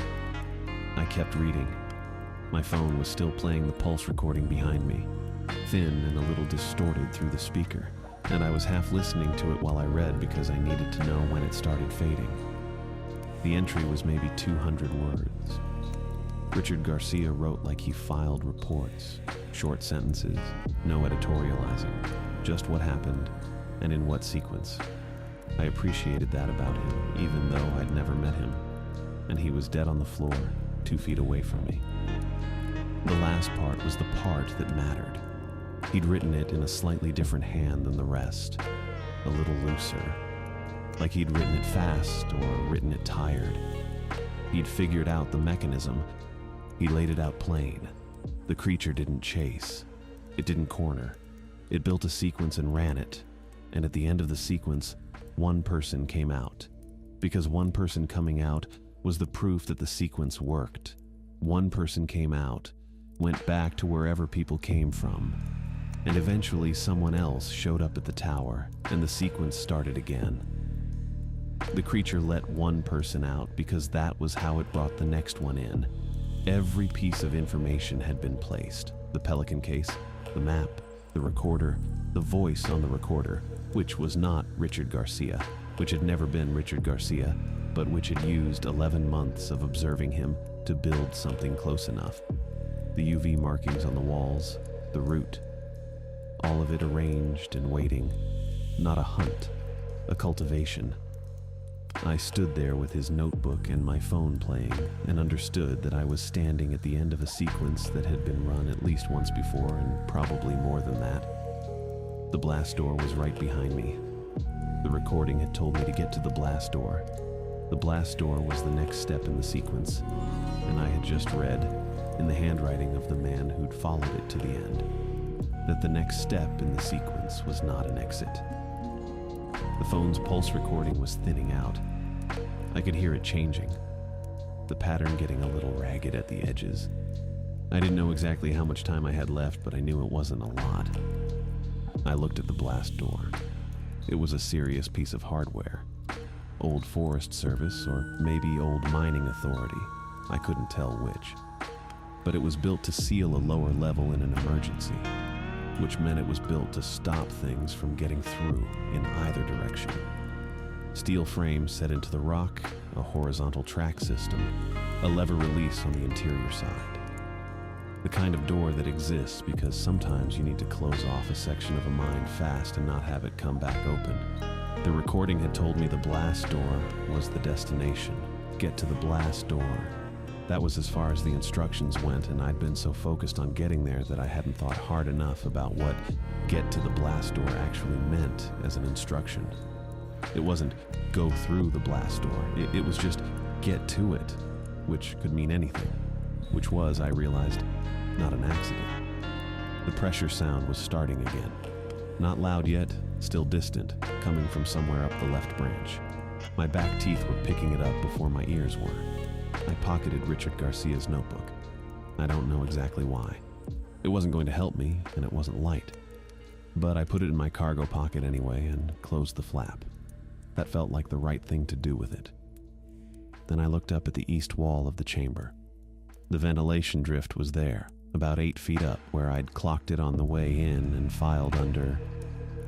I kept reading. My phone was still playing the pulse recording behind me, thin and a little distorted through the speaker, and I was half listening to it while I read because I needed to know when it started fading. The entry was maybe 200 words. Richard Garcia wrote like he filed reports, short sentences, no editorializing, just what happened and in what sequence. I appreciated that about him, even though I'd never met him, and he was dead on the floor, 2 feet away from me. The last part was the part that mattered. He'd written it in a slightly different hand than the rest, a little looser, like he'd written it fast or written it tired. He'd figured out the mechanism. He laid it out plain. The creature didn't chase. It didn't corner. It built a sequence and ran it, and at the end of the sequence, one person came out. Because one person coming out was the proof that the sequence worked. One person came out, went back to wherever people came from, and eventually someone else showed up at the tower, and the sequence started again. The creature let one person out because that was how it brought the next one in. Every piece of information had been placed. The Pelican case, the map, the recorder, the voice on the recorder, which was not Richard Garcia, which had never been Richard Garcia, but which had used 11 months of observing him to build something close enough. The UV markings on the walls, the route, all of it arranged and waiting. Not a hunt, a cultivation. I stood there with his notebook and my phone playing and understood that I was standing at the end of a sequence that had been run at least once before and probably more than that. The blast door was right behind me. The recording had told me to get to the blast door. The blast door was the next step in the sequence, and I had just read, in the handwriting of the man who'd followed it to the end, that the next step in the sequence was not an exit. The phone's pulse recording was thinning out. I could hear it changing, the pattern getting a little ragged at the edges. I didn't know exactly how much time I had left, but I knew it wasn't a lot. I looked at the blast door. It was a serious piece of hardware. Old Forest Service, or maybe old mining authority. I couldn't tell which. But it was built to seal a lower level in an emergency, which meant it was built to stop things from getting through in either direction. Steel frames set into the rock, a horizontal track system, a lever release on the interior side. The kind of door that exists because sometimes you need to close off a section of a mine fast and not have it come back open. The recording had told me the blast door was the destination. Get to the blast door. That was as far as the instructions went, and I'd been so focused on getting there that I hadn't thought hard enough about what get to the blast door actually meant as an instruction. It wasn't go through the blast door. It was just get to it, which could mean anything, which was, I realized, not an accident. The pressure sound was starting again. Not loud yet, still distant, coming from somewhere up the left branch. My back teeth were picking it up before my ears were. I pocketed Richard Garcia's notebook. I don't know exactly why. It wasn't going to help me, and it wasn't light. But I put it in my cargo pocket anyway and closed the flap. That felt like the right thing to do with it. Then I looked up at the east wall of the chamber. The ventilation drift was there, about 8 feet up, where I'd clocked it on the way in and filed under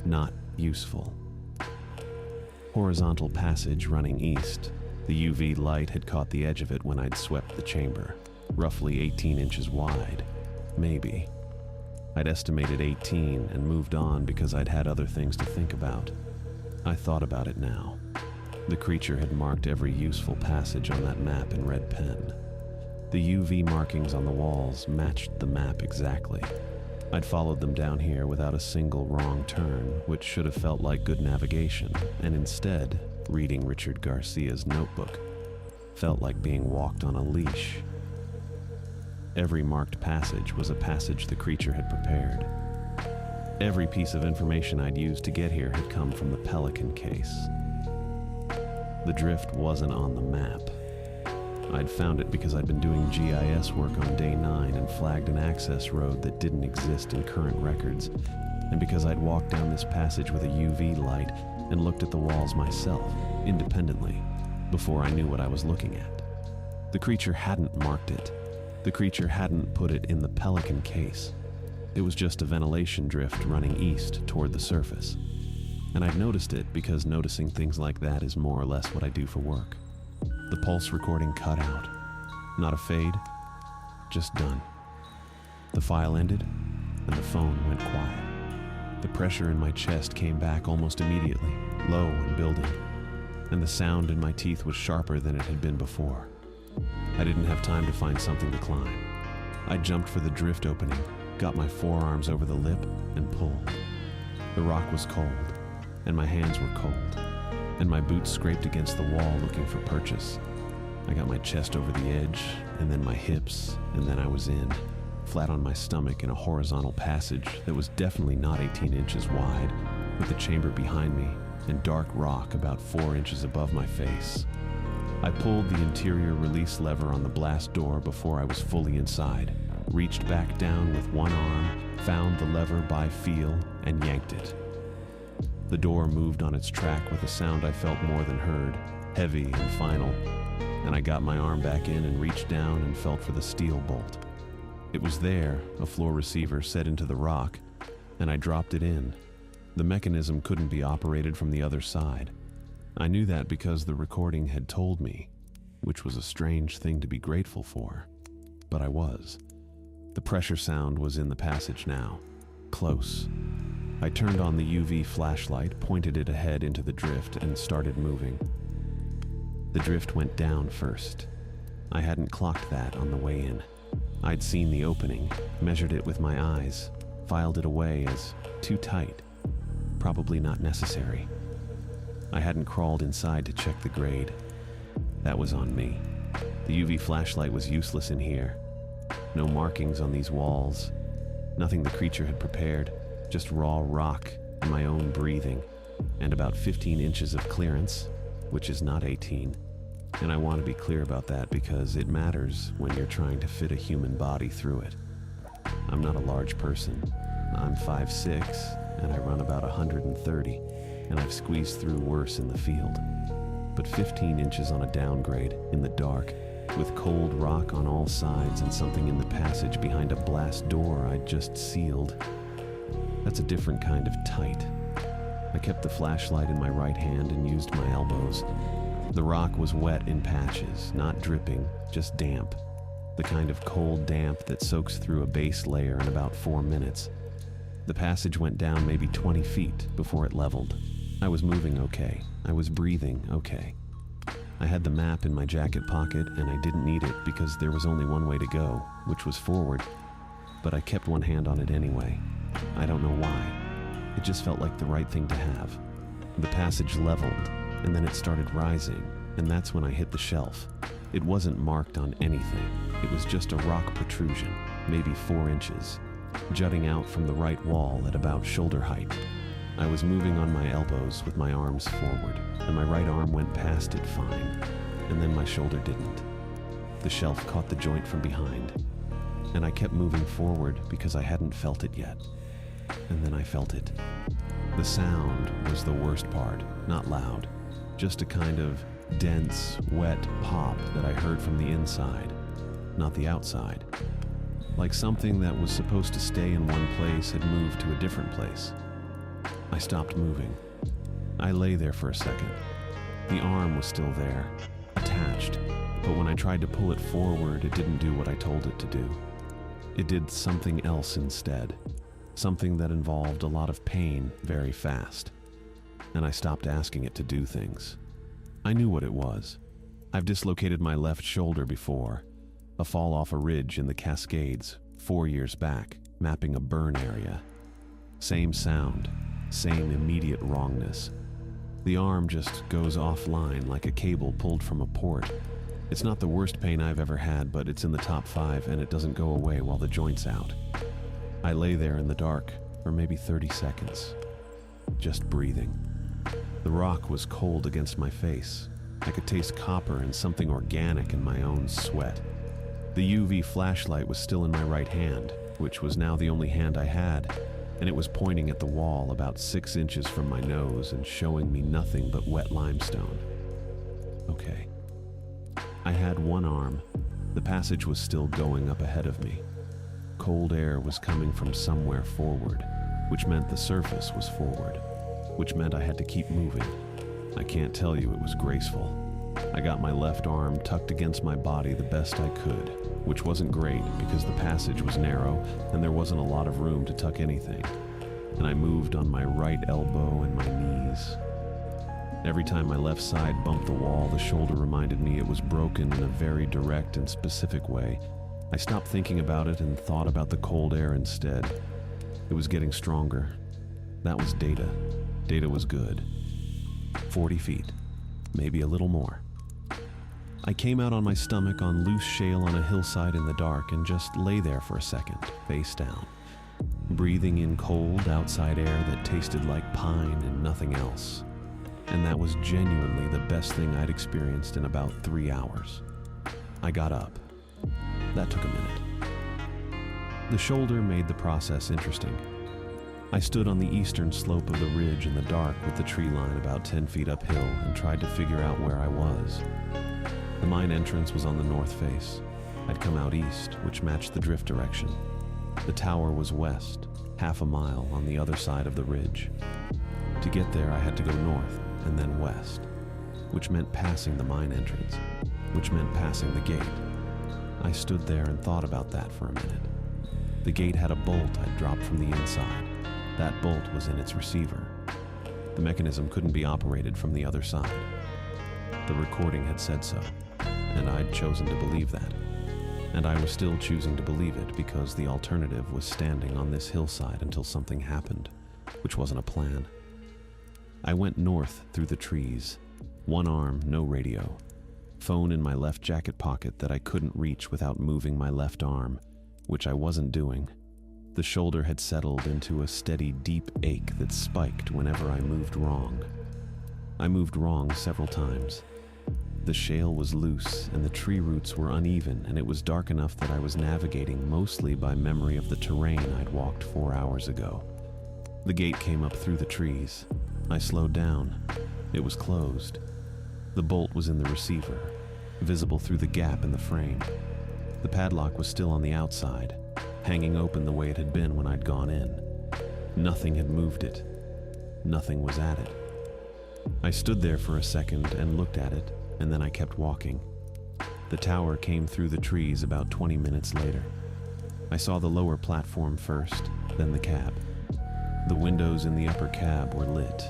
not useful. Horizontal passage running east. The UV light had caught the edge of it when I'd swept the chamber, roughly 18 inches wide, maybe. I'd estimated 18 and moved on because I'd had other things to think about. I thought about it now. The creature had marked every useful passage on that map in red pen. The UV markings on the walls matched the map exactly. I'd followed them down here without a single wrong turn, which should have felt like good navigation, and instead, reading Richard Garcia's notebook felt like being walked on a leash. Every marked passage was a passage the creature had prepared. Every piece of information I'd used to get here had come from the Pelican case. The drift wasn't on the map. I'd found it because I'd been doing GIS work on day 9 and flagged an access road that didn't exist in current records, and because I'd walked down this passage with a UV light and looked at the walls myself, independently, before I knew what I was looking at. The creature hadn't marked it. The creature hadn't put it in the Pelican case. It was just a ventilation drift running east toward the surface. And I'd noticed it because noticing things like that is more or less what I do for work. The pulse recording cut out. Not a fade, just done. The file ended, and the phone went quiet. The pressure in my chest came back almost immediately, low and building, and the sound in my teeth was sharper than it had been before. I didn't have time to find something to climb. I jumped for the drift opening, got my forearms over the lip, and pulled. The rock was cold, and my hands were cold, and my boots scraped against the wall looking for purchase. I got my chest over the edge, and then my hips, and then I was in, flat on my stomach in a horizontal passage that was definitely not 18 inches wide, with the chamber behind me and dark rock about 4 inches above my face. I pulled the interior release lever on the blast door before I was fully inside, reached back down with one arm, found the lever by feel, and yanked it. The door moved on its track with a sound I felt more than heard, heavy and final, and I got my arm back in and reached down and felt for the steel bolt. It was there, a floor receiver set into the rock, and I dropped it in. The mechanism couldn't be operated from the other side. I knew that because the recording had told me, which was a strange thing to be grateful for, but I was. The pressure sound was in the passage now, close. I turned on the UV flashlight, pointed it ahead into the drift, and started moving. The drift went down first. I hadn't clocked that on the way in. I'd seen the opening, measured it with my eyes, filed it away as too tight, probably not necessary. I hadn't crawled inside to check the grade. That was on me. The UV flashlight was useless in here. No markings on these walls. Nothing the creature had prepared, just raw rock and my own breathing, and about 15 inches of clearance, which is not 18. And I want to be clear about that because it matters when you're trying to fit a human body through it. I'm not a large person. I'm 5'6", and I run about 130, and I've squeezed through worse in the field. But 15 inches on a downgrade, in the dark, with cold rock on all sides and something in the passage behind a blast door I'd just sealed. That's a different kind of tight. I kept the flashlight in my right hand and used my elbows. The rock was wet in patches, not dripping, just damp. The kind of cold damp that soaks through a base layer in about 4 minutes. The passage went down maybe 20 feet before it leveled. I was moving okay. I was breathing okay. I had the map in my jacket pocket and I didn't need it because there was only one way to go, which was forward. But I kept one hand on it anyway. I don't know why. It just felt like the right thing to have. The passage leveled, and then it started rising, and that's when I hit the shelf. It wasn't marked on anything. It was just a rock protrusion, maybe 4 inches, jutting out from the right wall at about shoulder height. I was moving on my elbows with my arms forward, and my right arm went past it fine, and then my shoulder didn't. The shelf caught the joint from behind, and I kept moving forward because I hadn't felt it yet. And then I felt it. The sound was the worst part, not loud, just a kind of dense, wet pop that I heard from the inside, not the outside. Like something that was supposed to stay in one place had moved to a different place. I stopped moving. I lay there for a second. The arm was still there, attached, but when I tried to pull it forward, it didn't do what I told it to do. It did something else instead, something that involved a lot of pain very fast. And I stopped asking it to do things. I knew what it was. I've dislocated my left shoulder before, a fall off a ridge in the Cascades 4 years back, mapping a burn area. Same sound, same immediate wrongness. The arm just goes offline like a cable pulled from a port. It's not the worst pain I've ever had, but it's in the top 5 and it doesn't go away while the joint's out. I lay there in the dark, or maybe 30 seconds. Just breathing. The rock was cold against my face. I could taste copper and something organic in my own sweat. The UV flashlight was still in my right hand, which was now the only hand I had, and it was pointing at the wall about 6 inches from my nose and showing me nothing but wet limestone. Okay. I had one arm. The passage was still going up ahead of me. Cold air was coming from somewhere forward, which meant the surface was forward, which meant I had to keep moving. I can't tell you it was graceful. I got my left arm tucked against my body the best I could, which wasn't great because the passage was narrow and there wasn't a lot of room to tuck anything. And I moved on my right elbow and my knees. Every time my left side bumped the wall, the shoulder reminded me it was broken in a very direct and specific way. I stopped thinking about it and thought about the cold air instead. It was getting stronger. That was data. Data was good. 40 feet, maybe a little more. I came out on my stomach on loose shale on a hillside in the dark and just lay there for a second, face down, breathing in cold outside air that tasted like pine and nothing else. And that was genuinely the best thing I'd experienced in about 3 hours. I got up. That took a minute. The shoulder made the process interesting. I stood on the eastern slope of the ridge in the dark with the tree line about 10 feet uphill and tried to figure out where I was. The mine entrance was on the north face. I'd come out east, which matched the drift direction. The tower was west, half a mile on the other side of the ridge. To get there, I had to go north and then west, which meant passing the mine entrance, which meant passing the gate. I stood there and thought about that for a minute. The gate had a bolt I'd dropped from the inside. That bolt was in its receiver. The mechanism couldn't be operated from the other side. The recording had said so, and I'd chosen to believe that. And I was still choosing to believe it because the alternative was standing on this hillside until something happened, which wasn't a plan. I went north through the trees. One arm, no radio. Phone in my left jacket pocket that I couldn't reach without moving my left arm, which I wasn't doing. The shoulder had settled into a steady, deep ache that spiked whenever I moved wrong. I moved wrong several times. The shale was loose and the tree roots were uneven, and it was dark enough that I was navigating mostly by memory of the terrain I'd walked 4 hours ago. The gate came up through the trees. I slowed down. It was closed. The bolt was in the receiver, visible through the gap in the frame. The padlock was still on the outside, hanging open the way it had been when I'd gone in. Nothing had moved it. Nothing was at it. I stood there for a second and looked at it, and then I kept walking. The tower came through the trees about 20 minutes later. I saw the lower platform first, then the cab. The windows in the upper cab were lit.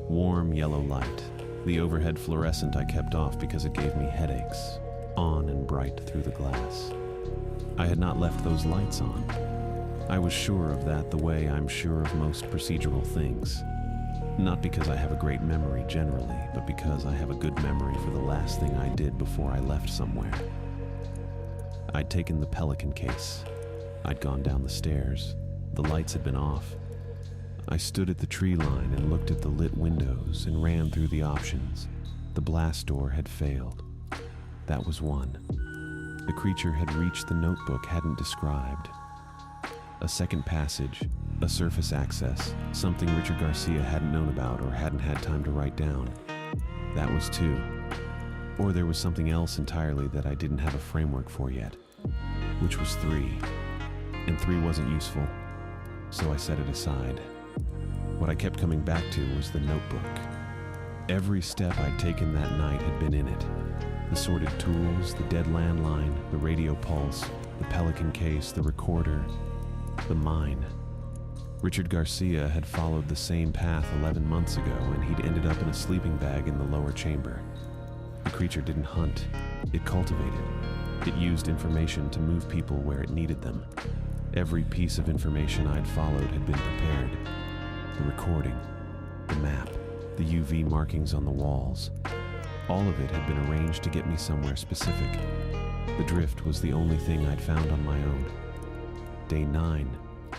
Warm yellow light. The overhead fluorescent I kept off because it gave me headaches, on and bright through the glass. I had not left those lights on. I was sure of that the way I'm sure of most procedural things. Not because I have a great memory generally, but because I have a good memory for the last thing I did before I left somewhere. I'd taken the Pelican case. I'd gone down the stairs. The lights had been off. I stood at the tree line and looked at the lit windows and ran through the options. The blast door had failed. That was one. The creature had reached the notebook hadn't described. A second passage, a surface access, something Richard Garcia hadn't known about or hadn't had time to write down. That was 2. Or there was something else entirely that I didn't have a framework for yet, which was 3. And 3 wasn't useful, so I set it aside. What I kept coming back to was the notebook. Every step I'd taken that night had been in it. The sorted tools, the dead landline, the radio pulse, the Pelican case, the recorder, the mine. Richard Garcia had followed the same path 11 months ago, and he'd ended up in a sleeping bag in the lower chamber. The creature didn't hunt. It cultivated. It used information to move people where it needed them. Every piece of information I'd followed had been prepared. The recording, the map, the UV markings on the walls. All of it had been arranged to get me somewhere specific. The drift was the only thing I'd found on my own. Day 9,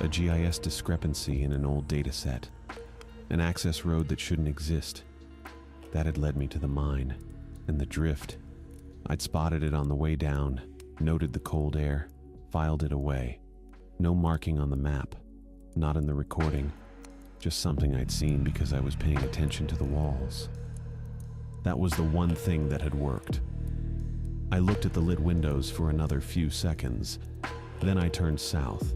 a GIS discrepancy in an old data set, an access road that shouldn't exist. That had led me to the mine, and the drift. I'd spotted it on the way down, noted the cold air, filed it away. No marking on the map, not in the recording, just something I'd seen because I was paying attention to the walls. That was the one thing that had worked. I looked at the lit windows for another few seconds, then I turned south.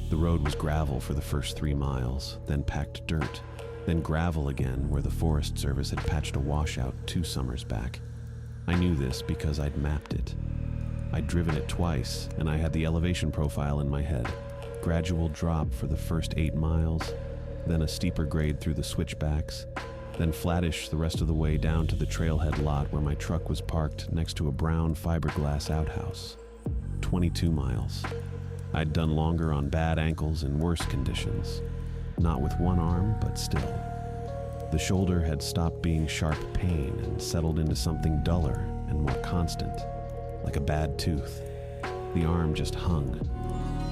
The road was gravel for the first 3 miles, then packed dirt, then gravel again where the Forest Service had patched a washout 2 summers back. I knew this because I'd mapped it. I'd driven it twice, and I had the elevation profile in my head. Gradual drop for the first 8 miles, then a steeper grade through the switchbacks, then flattish the rest of the way down to the trailhead lot where my truck was parked next to a brown fiberglass outhouse. 22 miles. I'd done longer on bad ankles in worse conditions. Not with one arm, but still. The shoulder had stopped being sharp pain and settled into something duller and more constant, like a bad tooth. The arm just hung.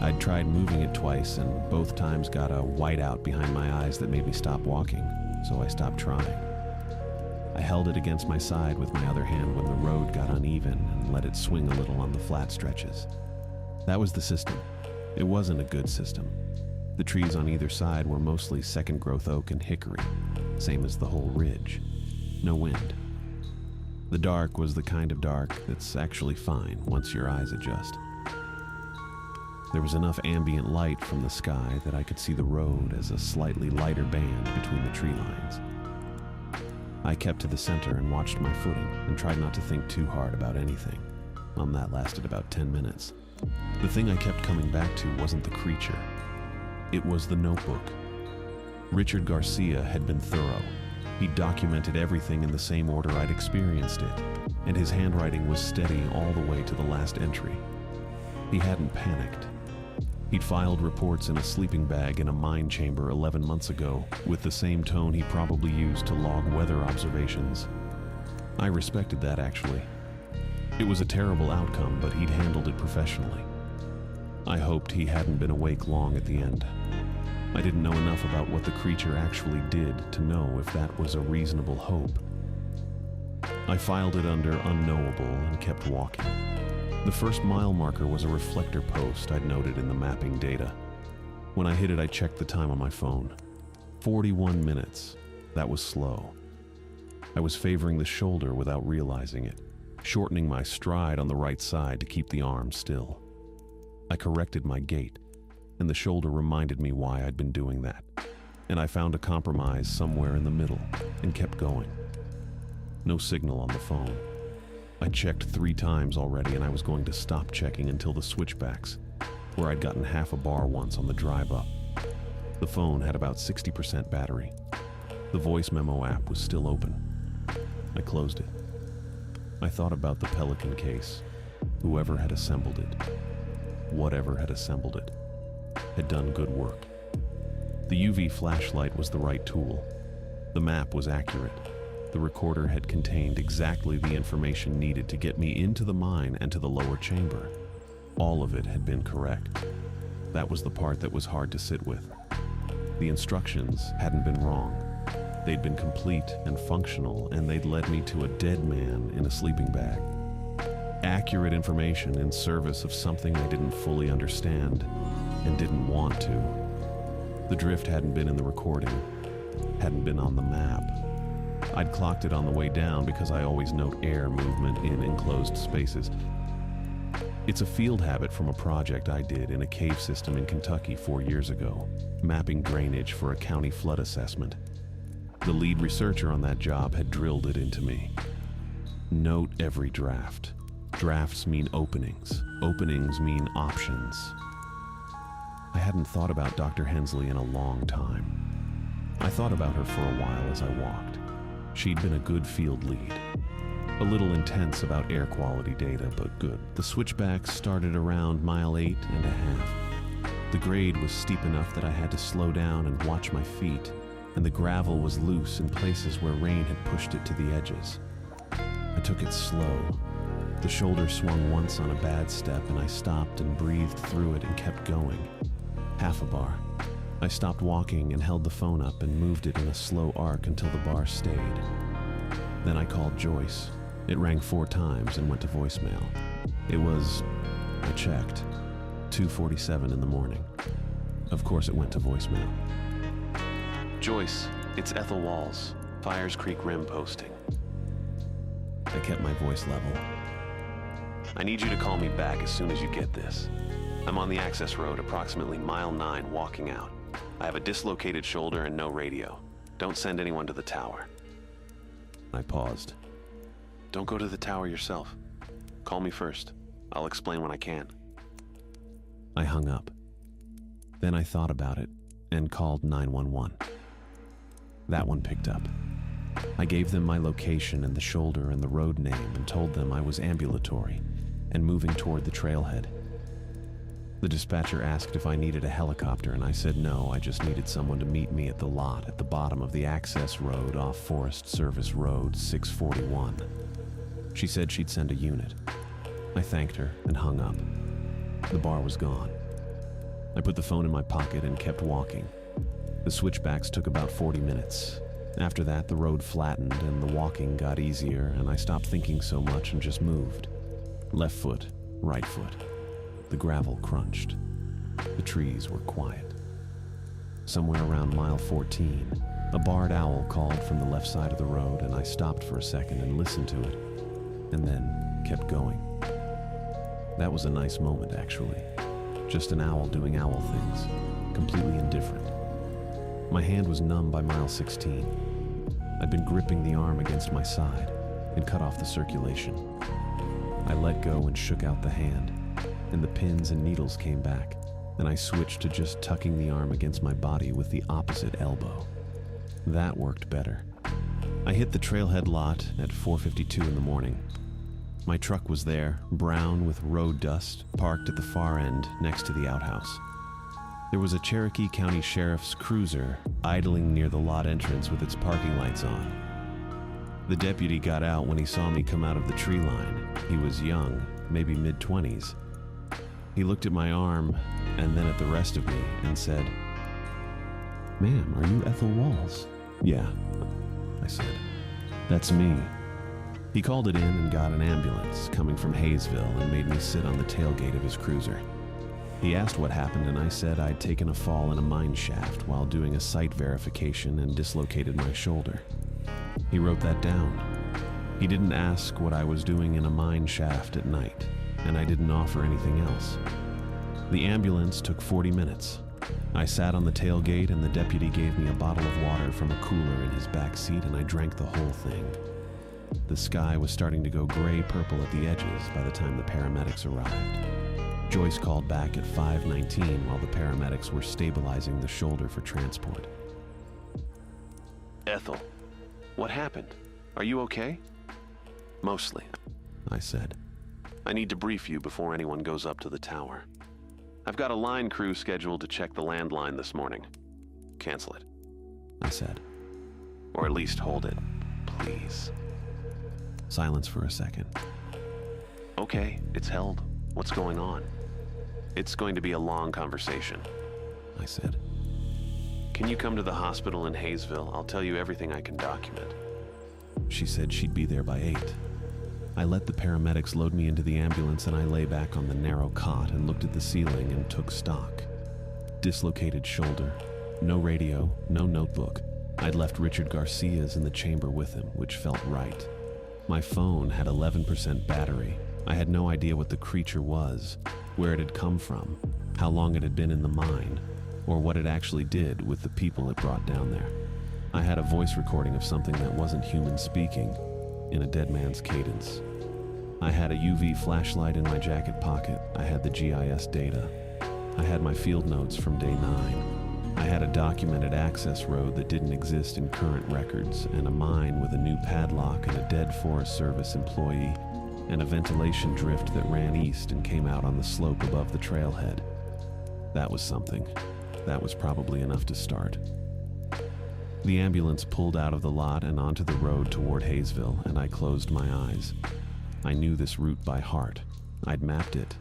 I'd tried moving it twice and both times got a whiteout behind my eyes that made me stop walking, so I stopped trying. I held it against my side with my other hand when the road got uneven and let it swing a little on the flat stretches. That was the system. It wasn't a good system. The trees on either side were mostly second-growth oak and hickory, same as the whole ridge. No wind. The dark was the kind of dark that's actually fine once your eyes adjust. There was enough ambient light from the sky that I could see the road as a slightly lighter band between the tree lines. I kept to the center and watched my footing and tried not to think too hard about anything. That lasted about 10 minutes. The thing I kept coming back to wasn't the creature. It was the notebook. Richard Garcia had been thorough. He documented everything in the same order I'd experienced it, and his handwriting was steady all the way to the last entry. He hadn't panicked. He'd filed reports in a sleeping bag in a mine chamber 11 months ago, with the same tone he probably used to log weather observations. I respected that, actually. It was a terrible outcome, but he'd handled it professionally. I hoped he hadn't been awake long at the end. I didn't know enough about what the creature actually did to know if that was a reasonable hope. I filed it under unknowable and kept walking. The first mile marker was a reflector post I'd noted in the mapping data. When I hit it, I checked the time on my phone. 41 minutes. That was slow. I was favoring the shoulder without realizing it, shortening my stride on the right side to keep the arm still. I corrected my gait, and the shoulder reminded me why I'd been doing that, and I found a compromise somewhere in the middle and kept going. No signal on the phone. I checked 3 times already, and I was going to stop checking until the switchbacks, where I'd gotten half a bar once on the drive up. The phone had about 60% battery. The voice memo app was still open. I closed it. I thought about the Pelican case. Whoever had assembled it, whatever had assembled it, had done good work. The UV flashlight was the right tool. The map was accurate. The recorder had contained exactly the information needed to get me into the mine and to the lower chamber. All of it had been correct. That was the part that was hard to sit with. The instructions hadn't been wrong. They'd been complete and functional, and they'd led me to a dead man in a sleeping bag. Accurate information in service of something I didn't fully understand and didn't want to. The drift hadn't been in the recording, hadn't been on the map. I'd clocked it on the way down because I always note air movement in enclosed spaces. It's a field habit from a project I did in a cave system in Kentucky 4 years ago, mapping drainage for a county flood assessment. The lead researcher on that job had drilled it into me. Note every draft. Drafts mean openings. Openings mean options. I hadn't thought about Dr. Hensley in a long time. I thought about her for a while as I walked. She'd been a good field lead. A little intense about air quality data, but good. The switchbacks started around mile 8.5. The grade was steep enough that I had to slow down and watch my feet, and the gravel was loose in places where rain had pushed it to the edges. I took it slow. The shoulder swung once on a bad step, and I stopped and breathed through it and kept going. Half a bar. I stopped walking and held the phone up and moved it in a slow arc until the bar stayed. Then I called Joyce. It rang 4 times and went to voicemail. It was, I checked, 2:47 in the morning. Of course it went to voicemail. Joyce, it's Ethel Walls, Fires Creek Rim posting. I kept my voice level. I need you to call me back as soon as you get this. I'm on the access road, approximately mile 9, walking out. I have a dislocated shoulder and no radio. Don't send anyone to the tower. I paused. Don't go to the tower yourself. Call me first. I'll explain when I can. I hung up. Then I thought about it and called 911. That one picked up. I gave them my location and the shoulder and the road name and told them I was ambulatory and moving toward the trailhead. The dispatcher asked if I needed a helicopter, and I said no, I just needed someone to meet me at the lot at the bottom of the access road off Forest Service Road 641. She said she'd send a unit. I thanked her and hung up. The bar was gone. I put the phone in my pocket and kept walking. The switchbacks took about 40 minutes. After that, the road flattened and the walking got easier, and I stopped thinking so much and just moved. Left foot, right foot. The gravel crunched. The trees were quiet. Somewhere around mile 14, a barred owl called from the left side of the road, and I stopped for a second and listened to it, and then kept going. That was a nice moment, actually. Just an owl doing owl things, completely indifferent. My hand was numb by mile 16. I'd been gripping the arm against my side and cut off the circulation. I let go and shook out the hand, and the pins and needles came back. Then I switched to just tucking the arm against my body with the opposite elbow. That worked better. I hit the trailhead lot at 4:52 in the morning. My truck was there, brown with road dust, parked at the far end next to the outhouse. There was a Cherokee County Sheriff's cruiser idling near the lot entrance with its parking lights on. The deputy got out when he saw me come out of the tree line. He was young, maybe mid-20s. He looked at my arm and then at the rest of me and said, "Ma'am, are you Ethel Walls?" "Yeah," I said. "That's me." He called it in and got an ambulance coming from Hayesville and made me sit on the tailgate of his cruiser. He asked what happened, and I said I'd taken a fall in a mine shaft while doing a site verification and dislocated my shoulder. He wrote that down. He didn't ask what I was doing in a mine shaft at night, and I didn't offer anything else. The ambulance took 40 minutes. I sat on the tailgate, and the deputy gave me a bottle of water from a cooler in his back seat, and I drank the whole thing. The sky was starting to go gray-purple at the edges by the time the paramedics arrived. Joyce called back at 5:19 while the paramedics were stabilizing the shoulder for transport. Ethel, what happened? Are you okay? Mostly, I said. I need to brief you before anyone goes up to the tower. I've got a line crew scheduled to check the landline this morning. Cancel it. I said. Or at least hold it, please. Silence for a second. Okay, it's held. What's going on? It's going to be a long conversation, I said. Can you come to the hospital in Hayesville? I'll tell you everything I can document. She said she'd be there by 8. I let the paramedics load me into the ambulance, and I lay back on the narrow cot and looked at the ceiling and took stock. Dislocated shoulder, no radio, no notebook. I'd left Richard Garcia's in the chamber with him, which felt right. My phone had 11% battery. I had no idea what the creature was, where it had come from, how long it had been in the mine, or what it actually did with the people it brought down there. I had a voice recording of something that wasn't human speaking, in a dead man's cadence. I had a UV flashlight in my jacket pocket. I had the GIS data. I had my field notes from day 9. I had a documented access road that didn't exist in current records, and a mine with a new padlock and a dead Forest Service employee, and a ventilation drift that ran east and came out on the slope above the trailhead. That was something. That was probably enough to start. The ambulance pulled out of the lot and onto the road toward Hayesville, and I closed my eyes. I knew this route by heart. I'd mapped it